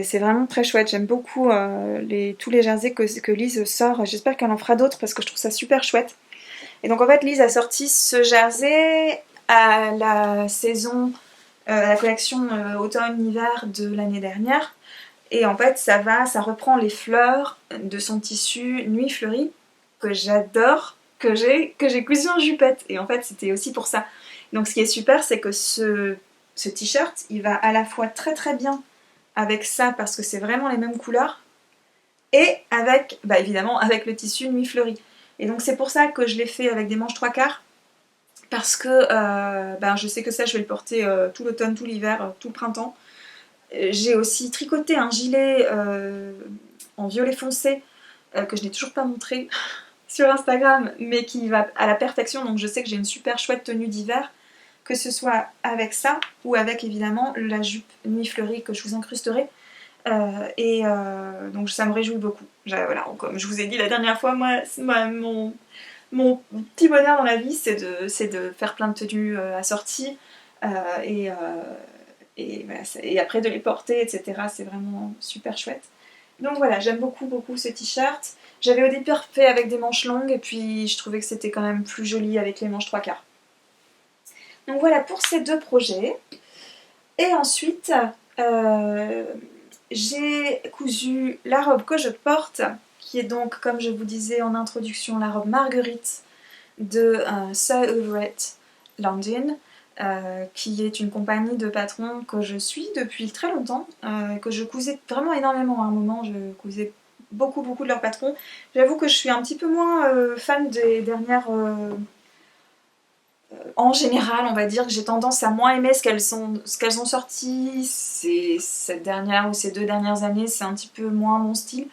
C'est vraiment très chouette, j'aime beaucoup tous les jerseys que Liz sort. J'espère qu'elle en fera d'autres parce que je trouve ça super chouette. Et donc en fait Liz a sorti ce jersey à la saison, à la collection automne-hiver de l'année dernière. Et en fait ça reprend les fleurs de son tissu Nuit Fleurie, que j'adore, que j'ai cousu en jupette. Et en fait c'était aussi pour ça. Donc ce qui est super, c'est que ce t-shirt, il va à la fois très très bien avec ça parce que c'est vraiment les mêmes couleurs, et avec, évidemment, avec le tissu Nuit Fleurie. Et donc c'est pour ça que je l'ai fait avec des manches 3/4, parce que je sais que ça je vais le porter tout l'automne, tout l'hiver, tout le printemps. J'ai aussi tricoté un gilet en violet foncé que je n'ai toujours pas montré sur Instagram, mais qui va à la perfection, donc je sais que j'ai une super chouette tenue d'hiver, que ce soit avec ça ou avec évidemment la jupe Nuit Fleurie que je vous incrusterai. Donc ça me réjouit beaucoup. Voilà, comme je vous ai dit la dernière fois, moi, mon petit bonheur dans la vie, c'est de faire plein de tenues assorties. Et voilà, et après de les porter, etc. C'est vraiment super chouette. Donc voilà, j'aime beaucoup beaucoup ce t-shirt. J'avais au début fait avec des manches longues et puis je trouvais que c'était quand même plus joli avec les manches 3/4. Donc voilà pour ces 2 projets. Et ensuite, j'ai cousu la robe que je porte, qui est donc, comme je vous disais en introduction, la robe Marguerite de Sew Everett London, qui est une compagnie de patrons que je suis depuis très longtemps, que je cousais vraiment énormément à un moment, je cousais beaucoup beaucoup de leurs patrons. J'avoue que je suis un petit peu moins fan des dernières... en général, on va dire que j'ai tendance à moins aimer ce qu'elles ont sorti. Cette dernière ou ces 2 dernières années, c'est un petit peu moins mon style.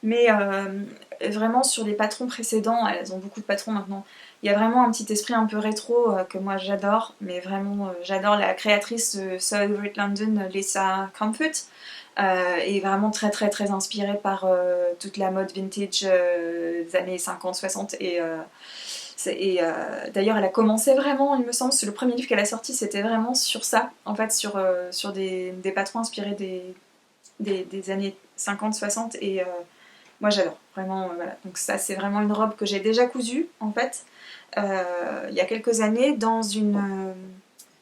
Mais vraiment sur les patrons précédents, elles ont beaucoup de patrons maintenant. Il y a vraiment un petit esprit un peu rétro que moi j'adore. Mais vraiment, j'adore la créatrice de Sew Everett London, Lisa Comfort. Et vraiment très très très inspirée par toute la mode vintage des années 50-60 d'ailleurs, elle a commencé vraiment, il me semble, c'est le premier livre qu'elle a sorti, c'était vraiment sur ça, en fait, sur des patrons inspirés des années 50-60, et moi j'adore, vraiment, voilà. Donc ça, c'est vraiment une robe que j'ai déjà cousue, en fait, il y a quelques années, dans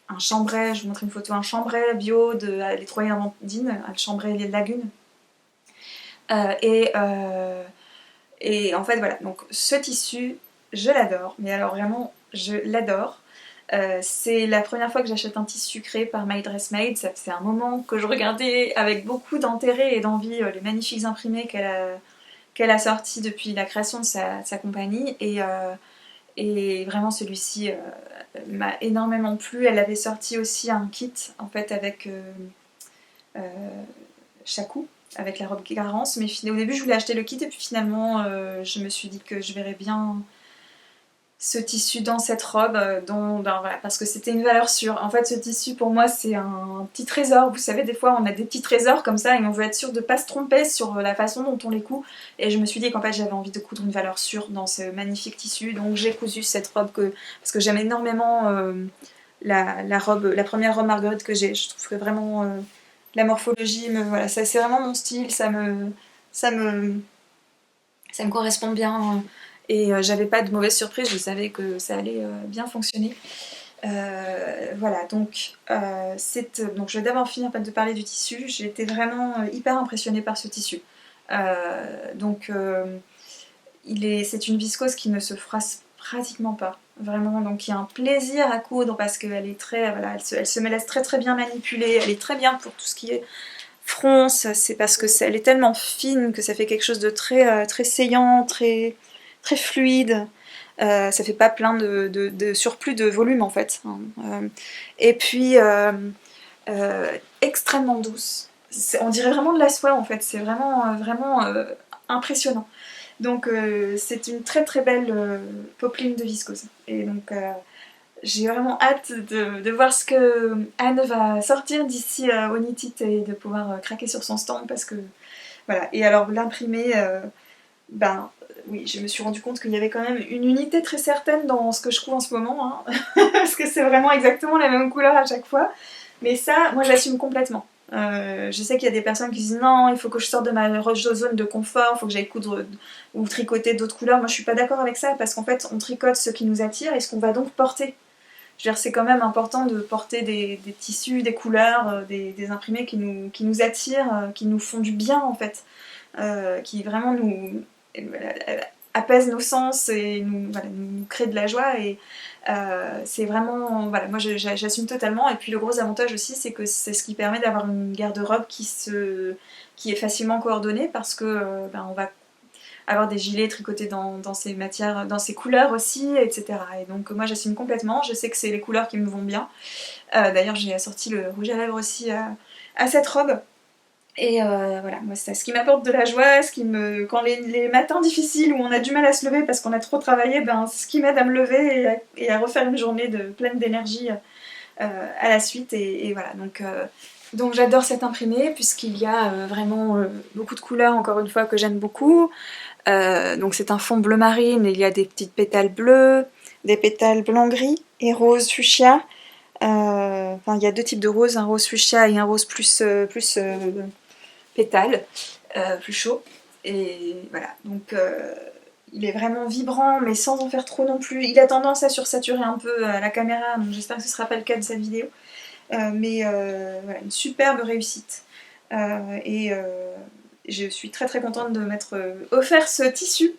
un chambray, je vous montre une photo, un chambray bio de Les Trois Irlandines, un chambray Les Lagunes, euh, et, euh, et en fait, voilà, donc ce tissu, je l'adore, mais alors vraiment, je l'adore. C'est la première fois que j'achète un tissu créé par My Dressmaid. Ça fait un moment que je regardais avec beaucoup d'intérêt et d'envie les magnifiques imprimés qu'elle a sortis depuis la création de sa compagnie. Et vraiment, celui-ci m'a énormément plu. Elle avait sorti aussi un kit en fait avec euh, Chakou, avec la robe Garance. Mais au début, je voulais acheter le kit et puis finalement, je me suis dit que je verrais bien ce tissu dans cette robe, voilà, parce que c'était une valeur sûre. En fait, ce tissu, pour moi, c'est un petit trésor. Vous savez, des fois, on a des petits trésors comme ça et on veut être sûr de ne pas se tromper sur la façon dont on les coud. Et je me suis dit qu'en fait, j'avais envie de coudre une valeur sûre dans ce magnifique tissu. Donc, j'ai cousu cette robe parce que j'aime énormément la première robe Marguerite que j'ai. Je trouve que vraiment la morphologie, voilà, ça, c'est vraiment mon style. Ça me, ça me correspond bien. Et j'avais pas de mauvaise surprise, je savais que ça allait bien fonctionner. Voilà, donc je vais d'abord finir par te parler du tissu. J'ai été vraiment hyper impressionnée par ce tissu. C'est une viscose qui ne se froisse pratiquement pas, vraiment. Donc il y a un plaisir à coudre parce qu'elle est très, voilà, elle se laisse très très bien manipuler. Elle est très bien pour tout ce qui est fronce. C'est parce que elle est tellement fine que ça fait quelque chose de très très saillant, très très fluide. Ça fait pas plein de surplus de volume en fait. Et puis extrêmement douce. On dirait vraiment de la soie en fait. C'est vraiment impressionnant. Donc c'est une très très belle popeline de viscose. Et donc j'ai vraiment hâte de voir ce que Anne va sortir d'ici au Knit It et de pouvoir craquer sur son stand parce que voilà. Et alors l'imprimer, ben oui, je me suis rendu compte qu'il y avait quand même une unité très certaine dans ce que je couds en ce moment, hein, parce que c'est vraiment exactement la même couleur à chaque fois. Mais ça, moi j'assume complètement. Je sais qu'il y a des personnes qui disent non, il faut que je sorte de ma zone de confort, il faut que j'aille coudre ou tricoter d'autres couleurs. Moi je suis pas d'accord avec ça parce qu'en fait on tricote ce qui nous attire et ce qu'on va donc porter. Je veux dire, c'est quand même important de porter des tissus, des couleurs, des imprimés qui nous attirent, qui nous font du bien en fait, qui vraiment nous apaisent nos sens et nous créent de la joie. Et c'est vraiment, voilà, moi j'assume totalement. Et puis le gros avantage aussi, c'est que c'est ce qui permet d'avoir une garde-robe qui est facilement coordonnée parce que on va avoir des gilets tricotés dans ces matières, dans ces couleurs aussi, etc. Et donc moi j'assume complètement, je sais que c'est les couleurs qui me vont bien. D'ailleurs j'ai assorti le rouge à lèvres aussi à cette robe. Et voilà, moi c'est ce qui m'apporte de la joie, quand les matins difficiles où on a du mal à se lever parce qu'on a trop travaillé, c'est ce qui m'aide à me lever et à refaire une journée pleine d'énergie à la suite. Et voilà, donc j'adore cet imprimé puisqu'il y a vraiment beaucoup de couleurs, encore une fois, que j'aime beaucoup. Donc c'est un fond bleu marine, il y a des petites pétales bleus, des pétales blanc-gris et rose fuchsia. Enfin, il y a 2 types de roses, un rose fuchsia et un rose plus pétale, plus chaud. Et voilà, donc il est vraiment vibrant, mais sans en faire trop non plus. Il a tendance à sursaturer un peu à la caméra, donc j'espère que ce ne sera pas le cas de cette vidéo. Mais voilà, une superbe réussite. Et je suis très très contente de m'être offert ce tissu.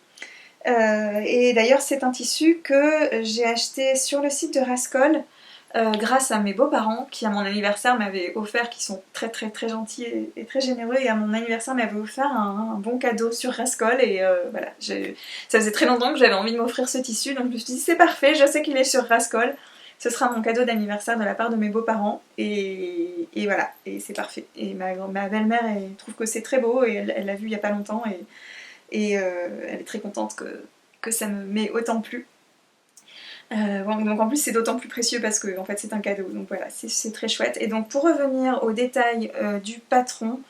Et d'ailleurs, c'est un tissu que j'ai acheté sur le site de Rascol grâce à mes beaux-parents qui, à mon anniversaire, m'avaient offert, qui sont très très très gentils et très généreux, et à mon anniversaire m'avaient offert un bon cadeau sur Rascol. Et voilà, ça faisait très longtemps que j'avais envie de m'offrir ce tissu, donc je me suis dit c'est parfait, je sais qu'il est sur Rascol. Ce sera mon cadeau d'anniversaire de la part de mes beaux-parents, et voilà, et c'est parfait. Et ma belle-mère trouve que c'est très beau, et elle l'a vu il n'y a pas longtemps, et elle est très contente que ça me m'ait autant plu. Donc en plus c'est d'autant plus précieux parce que en fait, c'est un cadeau, donc voilà, c'est très chouette. Et donc pour revenir aux détails du patron,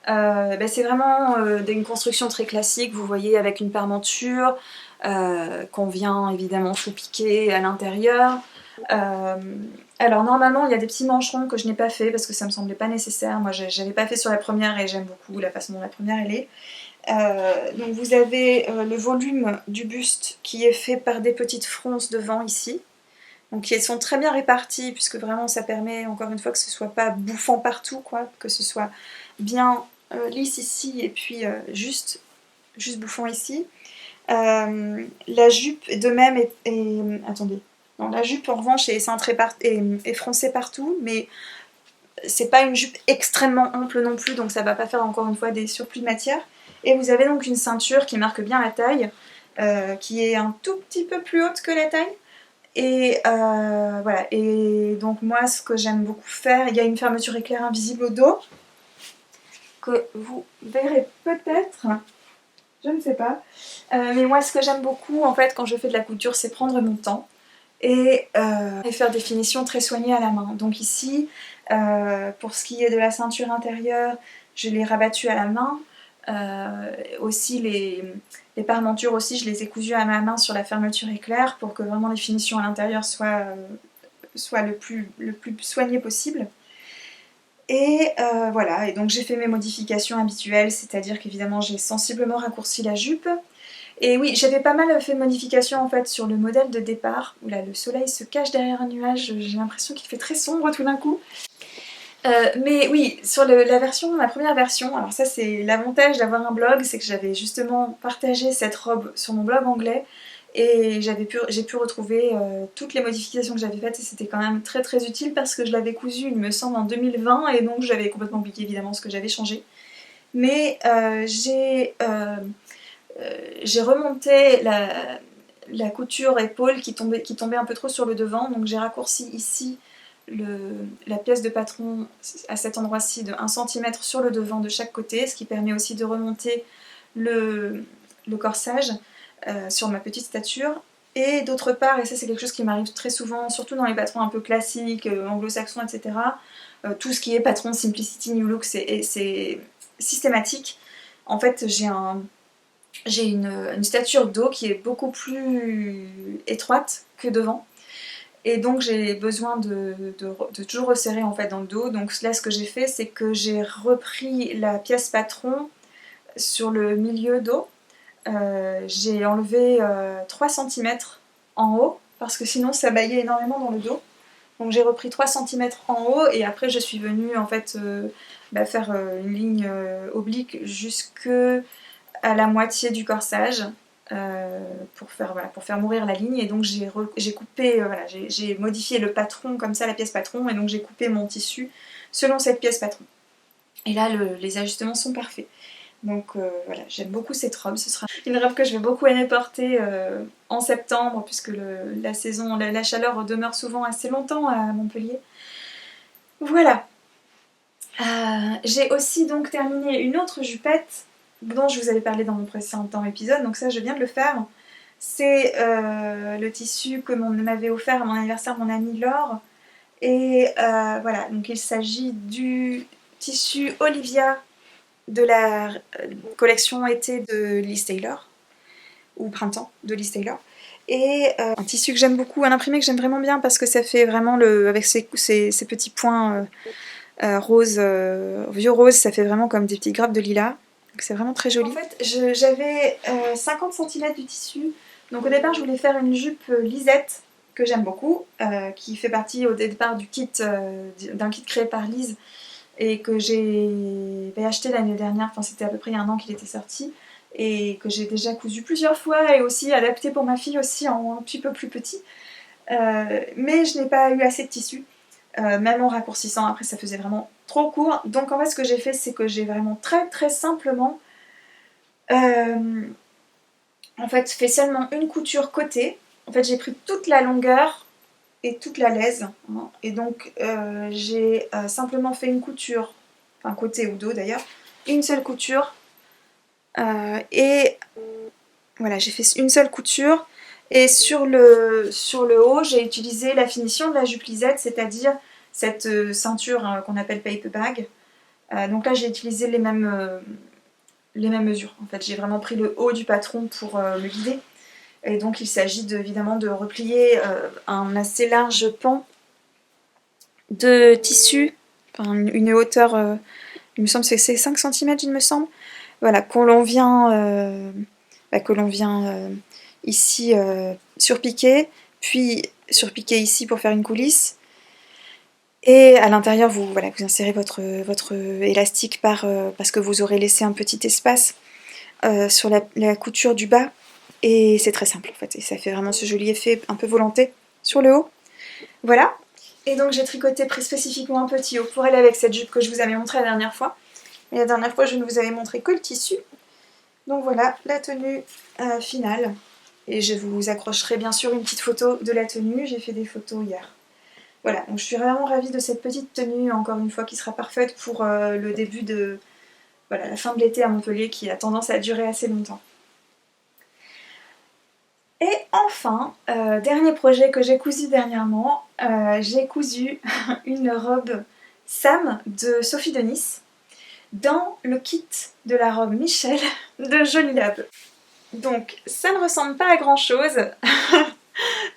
c'est vraiment une construction très classique, vous voyez, avec une parmenture qu'on vient évidemment sous-piquer à l'intérieur. Alors normalement il y a des petits mancherons que je n'ai pas fait parce que ça me semblait pas nécessaire. Moi j'avais pas fait sur la première et j'aime beaucoup la façon dont la première elle est. Donc vous avez le volume du buste qui est fait par des petites fronces devant ici. Donc elles sont très bien réparties puisque vraiment ça permet encore une fois que ce soit pas bouffant partout, quoi, que ce soit bien lisse ici et puis juste bouffant ici. La jupe de même attendez. Non, la jupe en revanche est cintrée est froncée partout, mais c'est pas une jupe extrêmement ample non plus, donc ça va pas faire encore une fois des surplus de matière. Et vous avez donc une ceinture qui marque bien la taille, qui est un tout petit peu plus haute que la taille. Et voilà, et donc moi ce que j'aime beaucoup faire, il y a une fermeture éclair invisible au dos, que vous verrez peut-être, je ne sais pas. Mais moi ce que j'aime beaucoup en fait quand je fais de la couture, c'est prendre mon temps et faire des finitions très soignées à la main. Donc ici, pour ce qui est de la ceinture intérieure, je l'ai rabattue à la main. Aussi les parmentures aussi, je les ai cousues à ma main sur la fermeture éclair pour que vraiment les finitions à l'intérieur soient le plus soignées possible. Et voilà, et donc j'ai fait mes modifications habituelles, c'est-à-dire qu'évidemment j'ai sensiblement raccourci la jupe. Et oui, j'avais pas mal fait de modifications en fait sur le modèle de départ. Oula, le soleil se cache derrière un nuage, j'ai l'impression qu'il fait très sombre tout d'un coup. Mais oui, sur la première version, alors ça c'est l'avantage d'avoir un blog, c'est que j'avais justement partagé cette robe sur mon blog anglais et j'ai pu retrouver toutes les modifications que j'avais faites et c'était quand même très très utile parce que je l'avais cousue, il me semble, en 2020 et donc j'avais complètement oublié évidemment ce que j'avais changé. Mais j'ai remonté la couture épaule qui tombait un peu trop sur le devant, donc j'ai raccourci ici la pièce de patron à cet endroit-ci de 1 cm sur le devant de chaque côté, ce qui permet aussi de remonter le corsage sur ma petite stature. Et d'autre part, et ça c'est quelque chose qui m'arrive très souvent, surtout dans les patrons un peu classiques, anglo-saxons, etc., tout ce qui est patron Simplicity New Look, c'est systématique. En fait, j'ai une stature dos qui est beaucoup plus étroite que devant. Et donc j'ai besoin de toujours resserrer en fait dans le dos. Donc là ce que j'ai fait c'est que j'ai repris la pièce patron sur le milieu dos. J'ai enlevé 3 cm en haut parce que sinon ça baillait énormément dans le dos. Donc j'ai repris 3 cm en haut et après je suis venue en fait faire une ligne oblique jusque à la moitié du corsage pour faire mourir la ligne. Et donc j'ai coupé, j'ai modifié le patron comme ça, la pièce patron, et donc j'ai coupé mon tissu selon cette pièce patron. Et là les ajustements sont parfaits. Donc voilà, j'aime beaucoup cette robe. Ce sera une robe que je vais beaucoup aimer porter en septembre puisque la chaleur demeure souvent assez longtemps à Montpellier. Voilà. J'ai aussi donc terminé une autre jupette dont je vous avais parlé dans mon précédent épisode, donc ça je viens de le faire. C'est le tissu que m'avait offert à mon anniversaire mon amie Laure. Et voilà, donc il s'agit du tissu Olivia de la collection été de Liz Taylor, ou Printemps de Liz Taylor. Et un tissu que j'aime beaucoup, un imprimé que j'aime vraiment bien parce que ça fait vraiment avec ces petits points rose, vieux rose, ça fait vraiment comme des petites grappes de lilas. Donc c'est vraiment très joli. En fait, j'avais 50 cm du tissu. Donc au départ, je voulais faire une jupe lisette que j'aime beaucoup, qui fait partie au départ du kit, d'un kit créé par Liz et que j'ai acheté l'année dernière. Enfin, c'était à peu près il y a un an qu'il était sorti et que j'ai déjà cousu plusieurs fois et aussi adapté pour ma fille aussi en un petit peu plus petit. Mais je n'ai pas eu assez de tissu. Même en raccourcissant, après ça faisait vraiment trop court. Donc en fait ce que j'ai fait, c'est que j'ai vraiment très simplement en fait fait seulement une couture côté. En fait j'ai pris toute la longueur et toute la lèse, hein. Et donc j'ai simplement fait une couture, enfin côté ou dos d'ailleurs, une seule couture et voilà, j'ai fait une seule couture. Et sur le haut, j'ai utilisé la finition de la jupe lisette, c'est-à-dire cette ceinture qu'on appelle paper bag. Donc là, j'ai utilisé les mêmes mesures. En fait, j'ai vraiment pris le haut du patron pour me guider. Et donc, il s'agit évidemment de replier un assez large pan de tissu, enfin, une hauteur, il me semble que c'est 5 cm, il me semble. Voilà, que l'on vient ici surpiquer, puis surpiquer ici pour faire une coulisse. Et à l'intérieur, vous insérez votre élastique parce que vous aurez laissé un petit espace sur la couture du bas. Et c'est très simple en fait. Et ça fait vraiment ce joli effet un peu volanté sur le haut. Voilà. Et donc j'ai tricoté spécifiquement un petit haut pour aller avec cette jupe que je vous avais montré la dernière fois. Et la dernière fois, je ne vous avais montré que le tissu. Donc voilà la tenue finale. Et je vous accrocherai bien sûr une petite photo de la tenue. J'ai fait des photos hier. Voilà, donc je suis vraiment ravie de cette petite tenue, encore une fois, qui sera parfaite pour le début de la fin de l'été à Montpellier, qui a tendance à durer assez longtemps. Et enfin, dernier projet que j'ai cousu dernièrement, j'ai cousu une robe Sam de Sophie de Nice dans le kit de la robe Michel de Jolie Lab. Donc ça ne ressemble pas à grand chose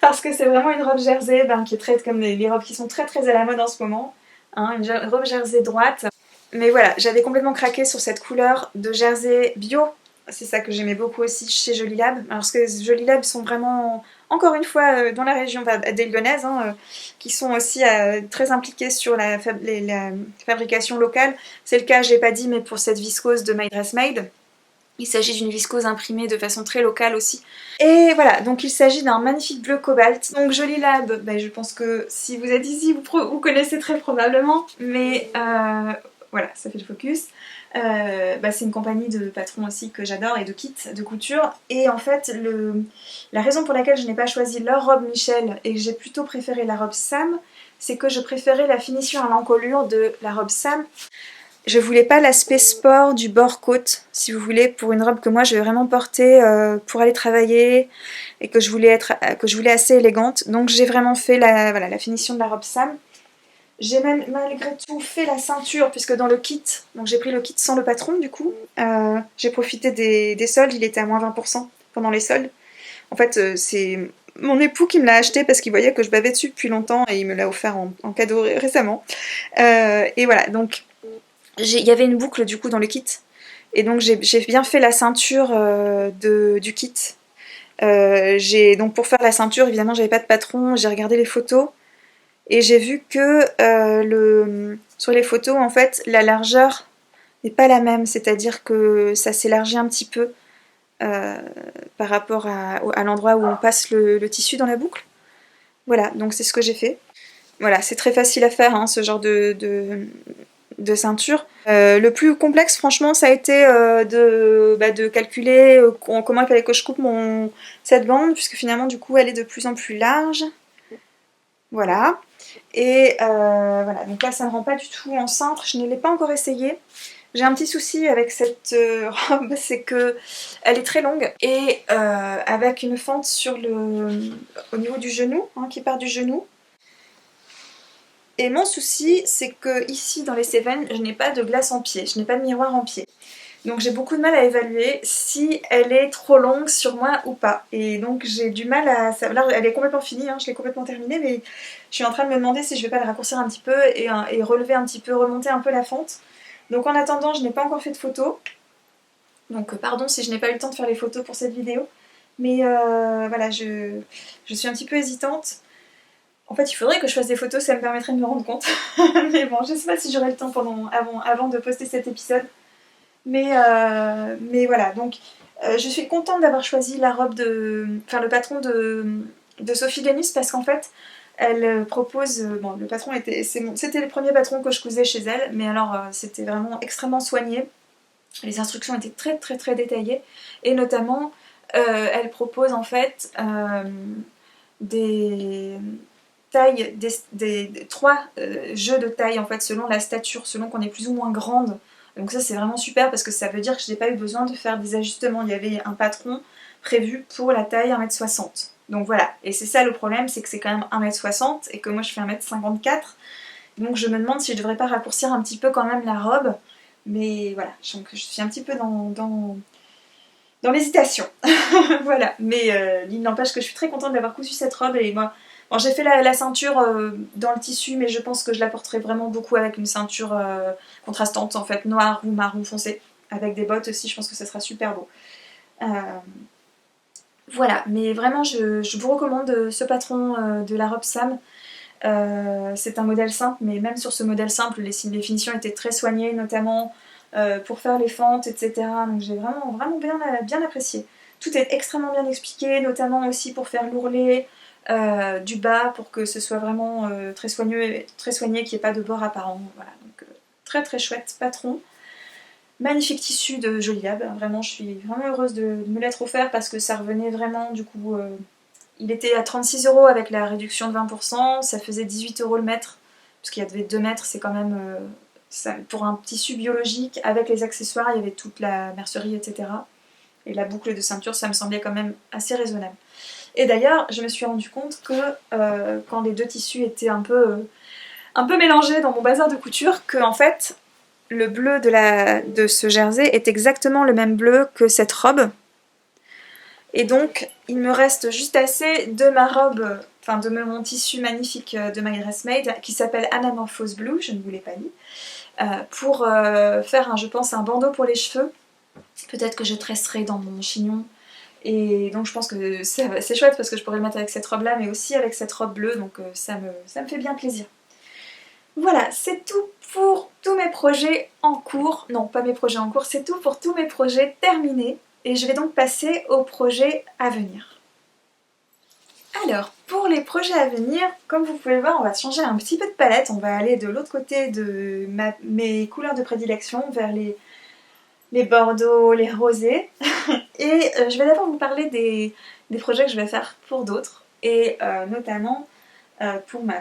parce que c'est vraiment une robe jersey qui est très comme les robes qui sont très à la mode en ce moment, hein, une robe jersey droite. Mais voilà, j'avais complètement craqué sur cette couleur de jersey bio. C'est ça que j'aimais beaucoup aussi chez Jolie Lab. Parce que Jolie Lab sont vraiment, encore une fois, dans la région des Lyonnaises, qui sont aussi très impliqués sur la fabrication locale. C'est le cas, j'ai pas dit, mais pour cette viscose de My Dress Made. Il s'agit d'une viscose imprimée de façon très locale aussi. Et voilà, donc il s'agit d'un magnifique bleu cobalt. Donc Jolie Lab, je pense que si vous êtes ici, vous connaissez très probablement. Mais voilà, ça fait le focus. C'est une compagnie de patrons aussi que j'adore et de kits de couture. Et en fait, la raison pour laquelle je n'ai pas choisi leur robe Michel et que j'ai plutôt préféré la robe Sam, c'est que je préférais la finition à l'encolure de la robe Sam. Je voulais pas l'aspect sport du bord côte, si vous voulez, pour une robe que moi je vais vraiment porter pour aller travailler et que je voulais assez élégante. Donc j'ai vraiment fait la finition de la robe Sam. J'ai malgré tout fait la ceinture puisque dans le kit, donc j'ai pris le kit sans le patron du coup. J'ai profité des soldes, il était à moins 20% pendant les soldes. En fait c'est mon époux qui me l'a acheté parce qu'il voyait que je bavais dessus depuis longtemps et il me l'a offert en cadeau récemment. Et voilà, donc il y avait une boucle du coup dans le kit et donc j'ai bien fait la ceinture du kit. Donc pour faire la ceinture, évidemment j'avais pas de patron, j'ai regardé les photos et j'ai vu que sur les photos en fait la largeur n'est pas la même, c'est-à-dire que ça s'élargit un petit peu par rapport à l'endroit où on passe le tissu dans la boucle. Voilà, donc c'est ce que j'ai fait. Voilà, c'est très facile à faire ce genre de ceinture. Le plus complexe franchement ça a été de calculer comment il fallait que je coupe cette bande puisque finalement du coup elle est de plus en plus large. Voilà. Et voilà, donc là ça ne rend pas du tout en cintre, je ne l'ai pas encore essayé. J'ai un petit souci avec cette robe, c'est que elle est très longue et avec une fente au niveau du genou, qui part du genou. Et mon souci, c'est que ici dans les Cévennes, je n'ai pas de glace en pied, je n'ai pas de miroir en pied. Donc j'ai beaucoup de mal à évaluer si elle est trop longue sur moi ou pas. Et donc j'ai du mal à... Là elle est complètement finie, hein, je l'ai complètement terminée, mais je suis en train de me demander si je vais pas la raccourcir un petit peu et relever un petit peu, remonter un peu la fente. Donc en attendant, je n'ai pas encore fait de photos. Donc pardon si je n'ai pas eu le temps de faire les photos pour cette vidéo. Mais voilà, je suis un petit peu hésitante. En fait, il faudrait que je fasse des photos, ça me permettrait de me rendre compte. Mais bon, je sais pas si j'aurai le temps avant de poster cet épisode. Mais voilà, donc je suis contente d'avoir choisi la robe enfin le patron de Sophie Denis parce qu'en fait, elle propose. Bon, le patron c'était le premier patron que je cousais chez elle, mais alors c'était vraiment extrêmement soigné. Les instructions étaient très très très détaillées et notamment elle propose en fait des tailles, trois jeux de taille en fait selon la stature, selon qu'on est plus ou moins grande. Donc ça c'est vraiment super parce que ça veut dire que je n'ai pas eu besoin de faire des ajustements. Il y avait un patron prévu pour la taille 1m60. Donc voilà, et c'est ça le problème, c'est que c'est quand même 1m60 et que moi je fais 1m54. Donc je me demande si je devrais pas raccourcir un petit peu quand même la robe. Mais voilà, donc je suis un petit peu dans l'hésitation. Voilà, mais il n'empêche que je suis très contente d'avoir cousu cette robe et moi... Bon, j'ai fait la ceinture dans le tissu, mais je pense que je la porterai vraiment beaucoup avec une ceinture contrastante, en fait, noire ou marron foncé. Avec des bottes aussi, je pense que ça sera super beau. Euh, voilà, mais vraiment, je vous recommande ce patron de la robe Sam. C'est un modèle simple, mais même sur ce modèle simple, les finitions étaient très soignées, notamment pour faire les fentes, etc. Donc j'ai vraiment, vraiment bien apprécié. Tout est extrêmement bien expliqué, notamment aussi pour faire l'ourlet du bas, pour que ce soit vraiment très soigné, qu'il n'y ait pas de bord apparent. Voilà, donc très très chouette patron. Magnifique tissu de Joliab, vraiment je suis vraiment heureuse de me l'être offert parce que ça revenait vraiment du coup... il était à 36 € avec la réduction de 20%, ça faisait 18 € le mètre, parce qu'il y avait 2 mètres, c'est quand même... pour un tissu biologique, avec les accessoires, il y avait toute la mercerie, etc. Et la boucle de ceinture, ça me semblait quand même assez raisonnable. Et d'ailleurs, je me suis rendu compte que quand les deux tissus étaient un peu mélangés dans mon bazar de couture, que en fait, le bleu de ce jersey est exactement le même bleu que cette robe. Et donc, il me reste juste assez de ma robe, enfin de mon tissu magnifique de My Dressmaid, qui s'appelle Anamorphose Blue, je ne vous l'ai pas dit, pour faire, je pense, un bandeau pour les cheveux. Peut-être que je tresserai dans mon chignon. Et donc je pense que c'est chouette parce que je pourrais le mettre avec cette robe-là, mais aussi avec cette robe bleue, donc ça me fait bien plaisir. Voilà, c'est tout pour tous mes projets en cours. Non, pas mes projets en cours, c'est tout pour tous mes projets terminés. Et je vais donc passer aux projets à venir. Alors, pour les projets à venir, comme vous pouvez le voir, on va changer un petit peu de palette. On va aller de l'autre côté de mes couleurs de prédilection, vers les bordeaux, les rosés. Et je vais d'abord vous parler des projets que je vais faire pour d'autres. Et notamment pour ma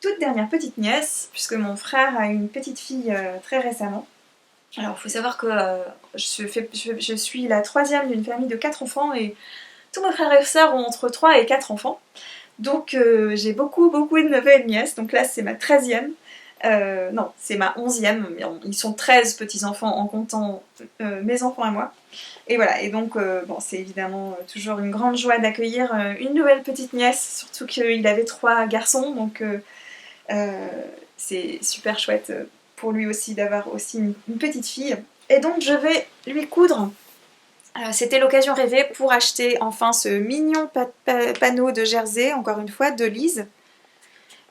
toute dernière petite nièce, puisque mon frère a une petite fille très récemment. Alors, il faut savoir que je suis la troisième d'une famille de 4 enfants et tous mes frères et sœurs ont entre 3 et 4 enfants. Donc, j'ai beaucoup de neveux et de nièces. Donc là, c'est ma 13e. Non, c'est ma 11e. Ils sont 13 petits-enfants en comptant mes enfants à moi. Et voilà, et donc bon, c'est évidemment toujours une grande joie d'accueillir une nouvelle petite nièce, surtout qu'il avait 3 garçons, donc c'est super chouette pour lui aussi d'avoir aussi une petite fille. Et donc je vais lui coudre. C'était l'occasion rêvée pour acheter enfin ce mignon panneau de jersey, encore une fois, de Lise,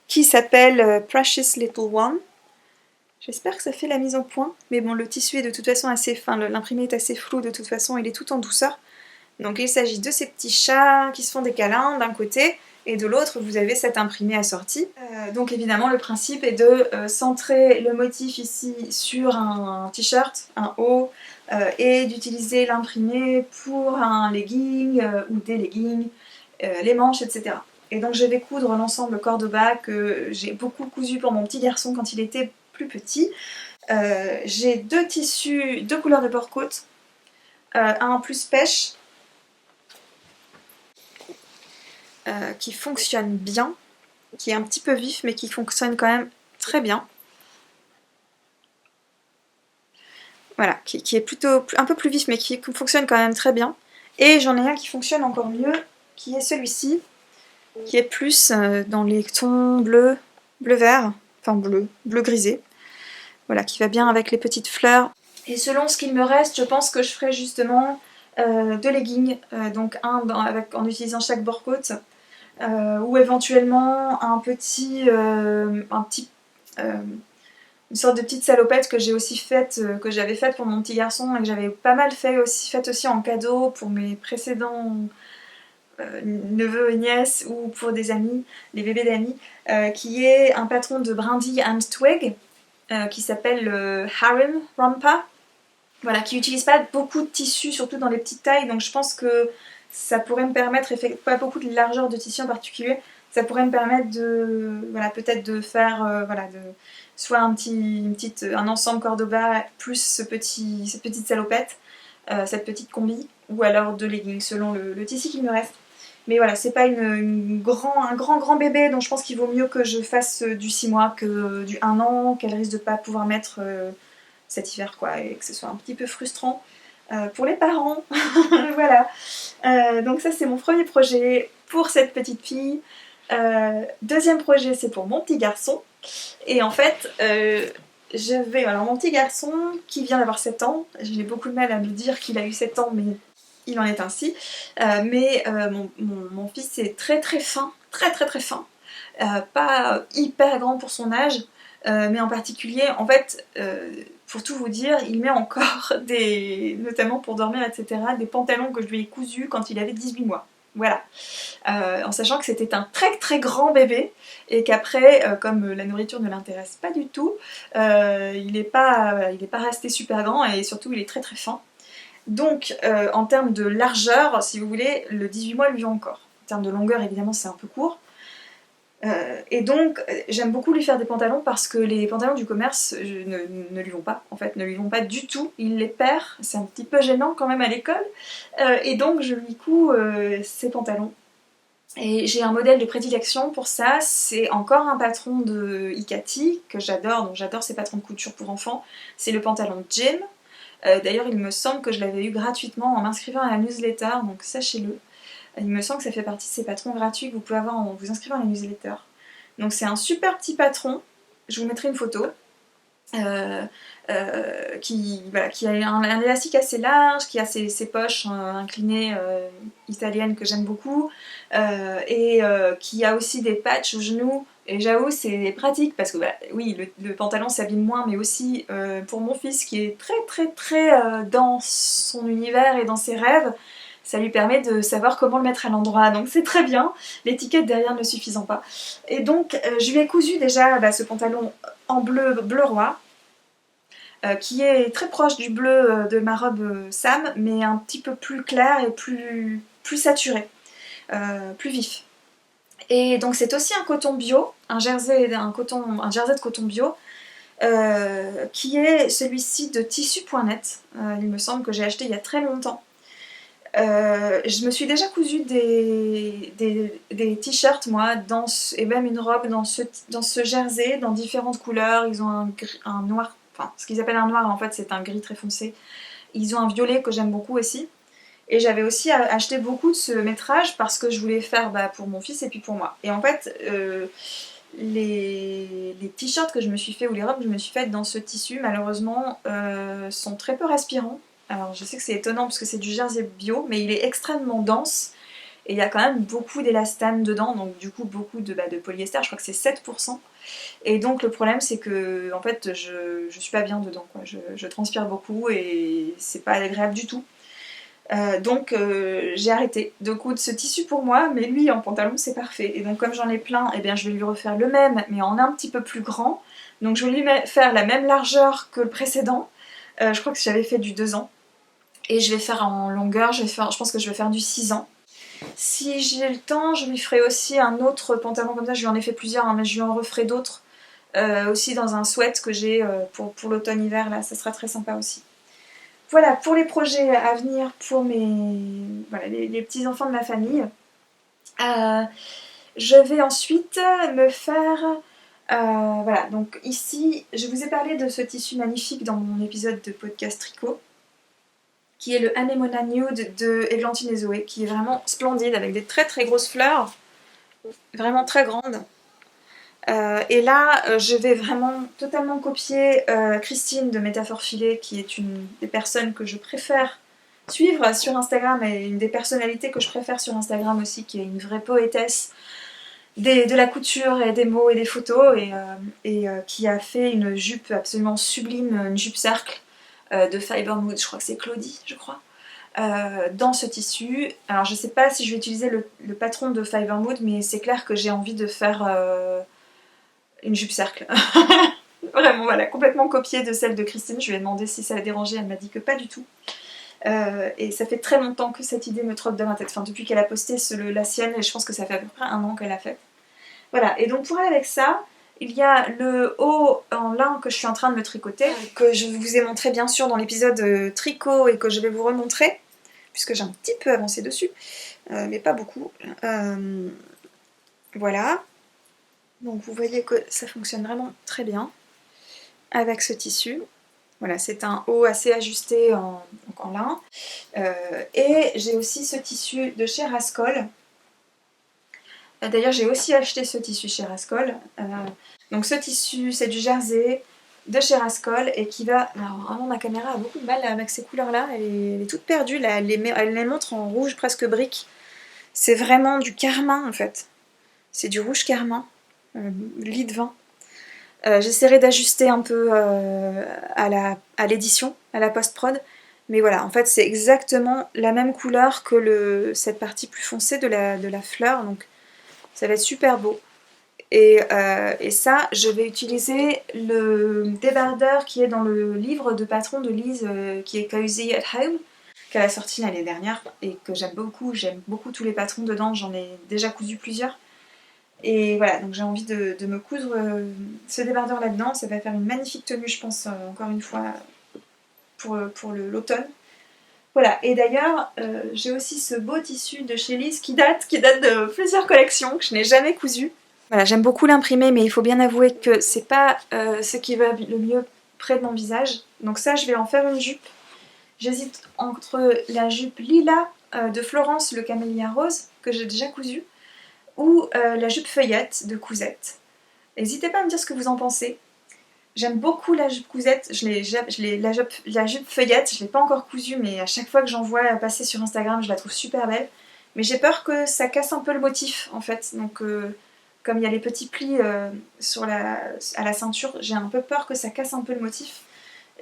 qui s'appelle Precious Little One. J'espère que ça fait la mise au point, mais bon, le tissu est de toute façon assez fin, l'imprimé est assez flou de toute façon, il est tout en douceur. Donc il s'agit de ces petits chats qui se font des câlins d'un côté, et de l'autre vous avez cet imprimé assorti. Donc évidemment le principe est de centrer le motif ici sur un t-shirt, un haut, et d'utiliser l'imprimé pour un legging ou des leggings, les manches, etc. Et donc je vais coudre l'ensemble corps de bas que j'ai beaucoup cousu pour mon petit garçon quand il était plus petit. J'ai 2 tissus, 2 couleurs de bord-côte, un plus pêche, qui fonctionne bien, qui est un petit peu vif mais qui fonctionne quand même très bien. Voilà, qui est plutôt un peu plus vif, mais qui fonctionne quand même très bien. Et j'en ai un qui fonctionne encore mieux, qui est celui-ci, qui est plus dans les tons bleu, bleu-vert, enfin bleu grisé. Voilà, qui va bien avec les petites fleurs. Et selon ce qu'il me reste, je pense que je ferai justement 2 leggings, donc en utilisant chaque bore-côte, ou éventuellement une sorte de petite salopette que j'ai aussi faite, que j'avais faite pour mon petit garçon et que j'avais pas mal faite aussi en cadeau pour mes précédents neveux et nièces ou pour des amis, des bébés d'amis, qui est un patron de Brindille and Twig qui s'appelle le Harem Romper. Voilà, qui n'utilise pas beaucoup de tissu, surtout dans les petites tailles, donc je pense que ça pourrait me permettre, pas beaucoup de largeur de tissu en particulier, ça pourrait me permettre de, voilà, peut-être de faire, soit un ensemble Cordoba plus cette petite salopette, cette petite combi, ou alors 2 leggings selon le tissu qu'il me reste. Mais voilà, c'est pas un grand bébé, donc je pense qu'il vaut mieux que je fasse du 6 mois que du 1 an, qu'elle risque de pas pouvoir mettre cet hiver, quoi, et que ce soit un petit peu frustrant pour les parents. Voilà. Donc ça, c'est mon premier projet pour cette petite fille. Deuxième projet, c'est pour mon petit garçon. Et en fait, alors mon petit garçon qui vient d'avoir 7 ans, j'ai beaucoup de mal à me dire qu'il a eu 7 ans, mais il en est ainsi. Mon fils est très très fin, très fin. Pas hyper grand pour son âge, mais en particulier, en fait, pour tout vous dire, il met encore notamment pour dormir, etc., des pantalons que je lui ai cousus quand il avait 18 mois. Voilà. En sachant que c'était un très très grand bébé et qu'après, comme la nourriture ne l'intéresse pas du tout, il n'est pas resté super grand et surtout il est très très fin. Donc en termes de largeur, si vous voulez, le 18 mois lui va encore. En termes de longueur, évidemment, c'est un peu court. Et donc j'aime beaucoup lui faire des pantalons parce que les pantalons du commerce ne lui vont pas, en fait, ne lui vont pas du tout, il les perd, c'est un petit peu gênant quand même à l'école, et donc je lui couds ses pantalons. Et j'ai un modèle de prédilection pour ça, c'est encore un patron de Ikati que j'adore, donc j'adore ces patrons de couture pour enfants, c'est le pantalon Jim. D'ailleurs il me semble que je l'avais eu gratuitement en m'inscrivant à la newsletter, donc sachez-le. Il me semble que ça fait partie de ces patrons gratuits que vous pouvez avoir en vous inscrivant à la newsletter. Donc c'est un super petit patron, je vous mettrai une photo, qui a un élastique assez large, qui a ses poches inclinées italiennes que j'aime beaucoup, et qui a aussi des patchs aux genoux. Et j'avoue, c'est pratique parce que oui, le pantalon s'abîme moins, mais aussi pour mon fils qui est très très très dans son univers et dans ses rêves, ça lui permet de savoir comment le mettre à l'endroit, donc c'est très bien, l'étiquette derrière ne suffisant pas. Et donc je lui ai cousu déjà ce pantalon en bleu roi, qui est très proche du bleu de ma robe Sam, mais un petit peu plus clair et plus saturé, plus vif. Et donc c'est aussi un coton bio, un jersey de coton bio, qui est celui-ci de tissu.net, il me semble que j'ai acheté il y a très longtemps. Je me suis déjà cousu des t-shirts, moi, et même une robe dans ce jersey, dans différentes couleurs. Ils ont un noir, enfin, ce qu'ils appellent un noir, en fait, c'est un gris très foncé. Ils ont un violet que j'aime beaucoup aussi. Et j'avais aussi acheté beaucoup de ce métrage parce que je voulais faire pour mon fils et puis pour moi. Et en fait, les t-shirts que je me suis fait, ou les robes que je me suis faites dans ce tissu, malheureusement, sont très peu respirants. Alors je sais que c'est étonnant parce que c'est du jersey bio, mais il est extrêmement dense et il y a quand même beaucoup d'élastane dedans, donc du coup beaucoup de polyester, je crois que c'est 7%. Et donc le problème c'est que en fait je suis pas bien dedans, quoi. Je transpire beaucoup et c'est pas agréable du tout. Donc j'ai arrêté de coudre ce tissu pour moi, mais lui en pantalon c'est parfait. Et donc comme j'en ai plein, eh bien, je vais lui refaire le même mais en un petit peu plus grand. Donc je vais lui faire la même largeur que le précédent. Je crois que j'avais fait du 2 ans. Et je vais faire en longueur, je pense que je vais faire du 6 ans. Si j'ai le temps, je lui ferai aussi un autre pantalon comme ça, je lui en ai fait plusieurs, hein, mais je lui en referai d'autres. Aussi dans un sweat que j'ai pour l'automne-hiver, là, ça sera très sympa aussi. Voilà, pour les projets à venir pour les petits-enfants de ma famille. Je vais ensuite me faire Voilà, donc ici, je vous ai parlé de ce tissu magnifique dans mon épisode de podcast tricot, qui est le Anemona Nude de Églantine et Zoé, qui est vraiment splendide, avec des très très grosses fleurs, vraiment très grandes. Et là, je vais vraiment totalement copier Christine de Métaphore Filée, qui est une des personnes que je préfère suivre sur Instagram, et une des personnalités que je préfère sur Instagram aussi, qui est une vraie poétesse de la couture et des mots et des photos, et qui a fait une jupe absolument sublime, une jupe cercle de Fiber Mood, je crois que c'est Claudie, je crois, dans ce tissu. Alors je sais pas si je vais utiliser le patron de Fiber Mood, mais c'est clair que j'ai envie de faire une jupe cercle. Vraiment, voilà, complètement copiée de celle de Christine. Je lui ai demandé si ça la dérangeait, elle m'a dit que pas du tout. Et ça fait très longtemps que cette idée me trotte dans la tête, enfin depuis qu'elle a posté la sienne, et je pense que ça fait à peu près 1 an qu'elle l'a faite. Voilà, et donc pour aller avec ça, il y a le haut en lin que je suis en train de me tricoter, que je vous ai montré bien sûr dans l'épisode tricot et que je vais vous remontrer, puisque j'ai un petit peu avancé dessus, mais pas beaucoup. Voilà, donc vous voyez que ça fonctionne vraiment très bien avec ce tissu. Voilà, c'est un haut assez ajusté en lin. Et j'ai aussi ce tissu de chez Rascol. D'ailleurs, j'ai aussi acheté ce tissu chez Rascol. Donc ce tissu, c'est du jersey de chez Rascol, et qui va... Alors vraiment, ma caméra a beaucoup de mal avec ces couleurs-là. Elle est toute perdue, là. Elle les montre en rouge presque brique. C'est vraiment du carmin, en fait. C'est du rouge carmin, lit de vin. J'essaierai d'ajuster un peu à l'édition, à la post-prod. Mais voilà, en fait, c'est exactement la même couleur que cette partie plus foncée de la fleur. Donc ça va être super beau. Et ça, je vais utiliser le débardeur qui est dans le livre de patron de Lise, qui est Cozy at Home, qu'elle a sorti l'année dernière et que j'aime beaucoup. J'aime beaucoup tous les patrons dedans, j'en ai déjà cousu plusieurs. Et voilà, donc j'ai envie de me coudre ce débardeur là-dedans. Ça va faire une magnifique tenue, je pense, encore une fois, pour l'automne. Voilà, et d'ailleurs, j'ai aussi ce beau tissu de chez Lise qui date de plusieurs collections, que je n'ai jamais cousu. Voilà, j'aime beaucoup l'imprimer, mais il faut bien avouer que c'est pas ce qui va le mieux près de mon visage. Donc ça, je vais en faire une jupe. J'hésite entre la jupe lilas de Florence, le camélia rose, que j'ai déjà cousu, ou la jupe feuillette de Cousette. N'hésitez pas à me dire ce que vous en pensez. J'aime beaucoup la jupe Cousette, la jupe feuillette, je ne l'ai pas encore cousue, mais à chaque fois que j'en vois passer sur Instagram, je la trouve super belle. Mais j'ai peur que ça casse un peu le motif, en fait. Donc, comme il y a les petits plis à la ceinture, j'ai un peu peur que ça casse un peu le motif.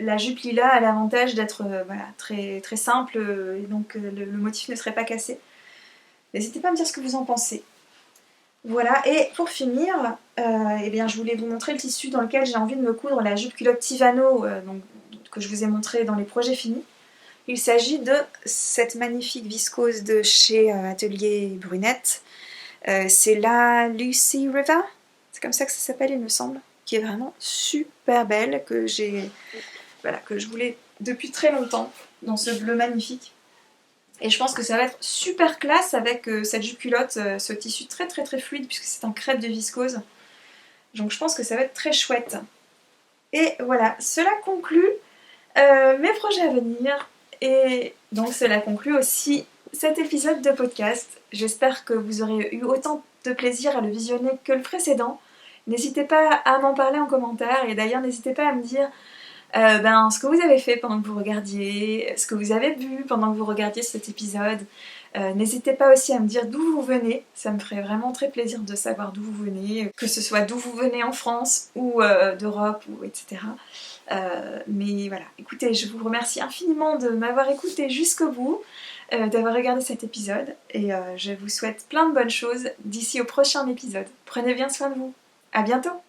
La jupe lilas a l'avantage d'être voilà, très, très simple, et donc le motif ne serait pas cassé. N'hésitez pas à me dire ce que vous en pensez. Voilà, et pour finir, eh bien, je voulais vous montrer le tissu dans lequel j'ai envie de me coudre la jupe culotte Tivano, que je vous ai montré dans les projets finis. Il s'agit de cette magnifique viscose de chez Atelier Brunette. C'est la Lucy River, c'est comme ça que ça s'appelle, il me semble, qui est vraiment super belle, que je voulais depuis très longtemps, dans ce bleu magnifique. Et je pense que ça va être super classe avec cette jupe culotte, ce tissu très très très fluide, puisque c'est un crêpe de viscose. Donc je pense que ça va être très chouette. Et voilà, cela conclut mes projets à venir. Et donc cela conclut aussi cet épisode de podcast. J'espère que vous aurez eu autant de plaisir à le visionner que le précédent. N'hésitez pas à m'en parler en commentaire, et d'ailleurs n'hésitez pas à me dire ce que vous avez fait pendant que vous regardiez, ce que vous avez vu pendant que vous regardiez cet épisode. N'hésitez pas aussi à me dire d'où vous venez, ça me ferait vraiment très plaisir de savoir d'où vous venez, que ce soit d'où vous venez en France ou d'Europe, ou etc. Mais voilà, écoutez, je vous remercie infiniment de m'avoir écouté jusqu'au bout, d'avoir regardé cet épisode, et je vous souhaite plein de bonnes choses d'ici au prochain épisode. Prenez bien soin de vous, à bientôt!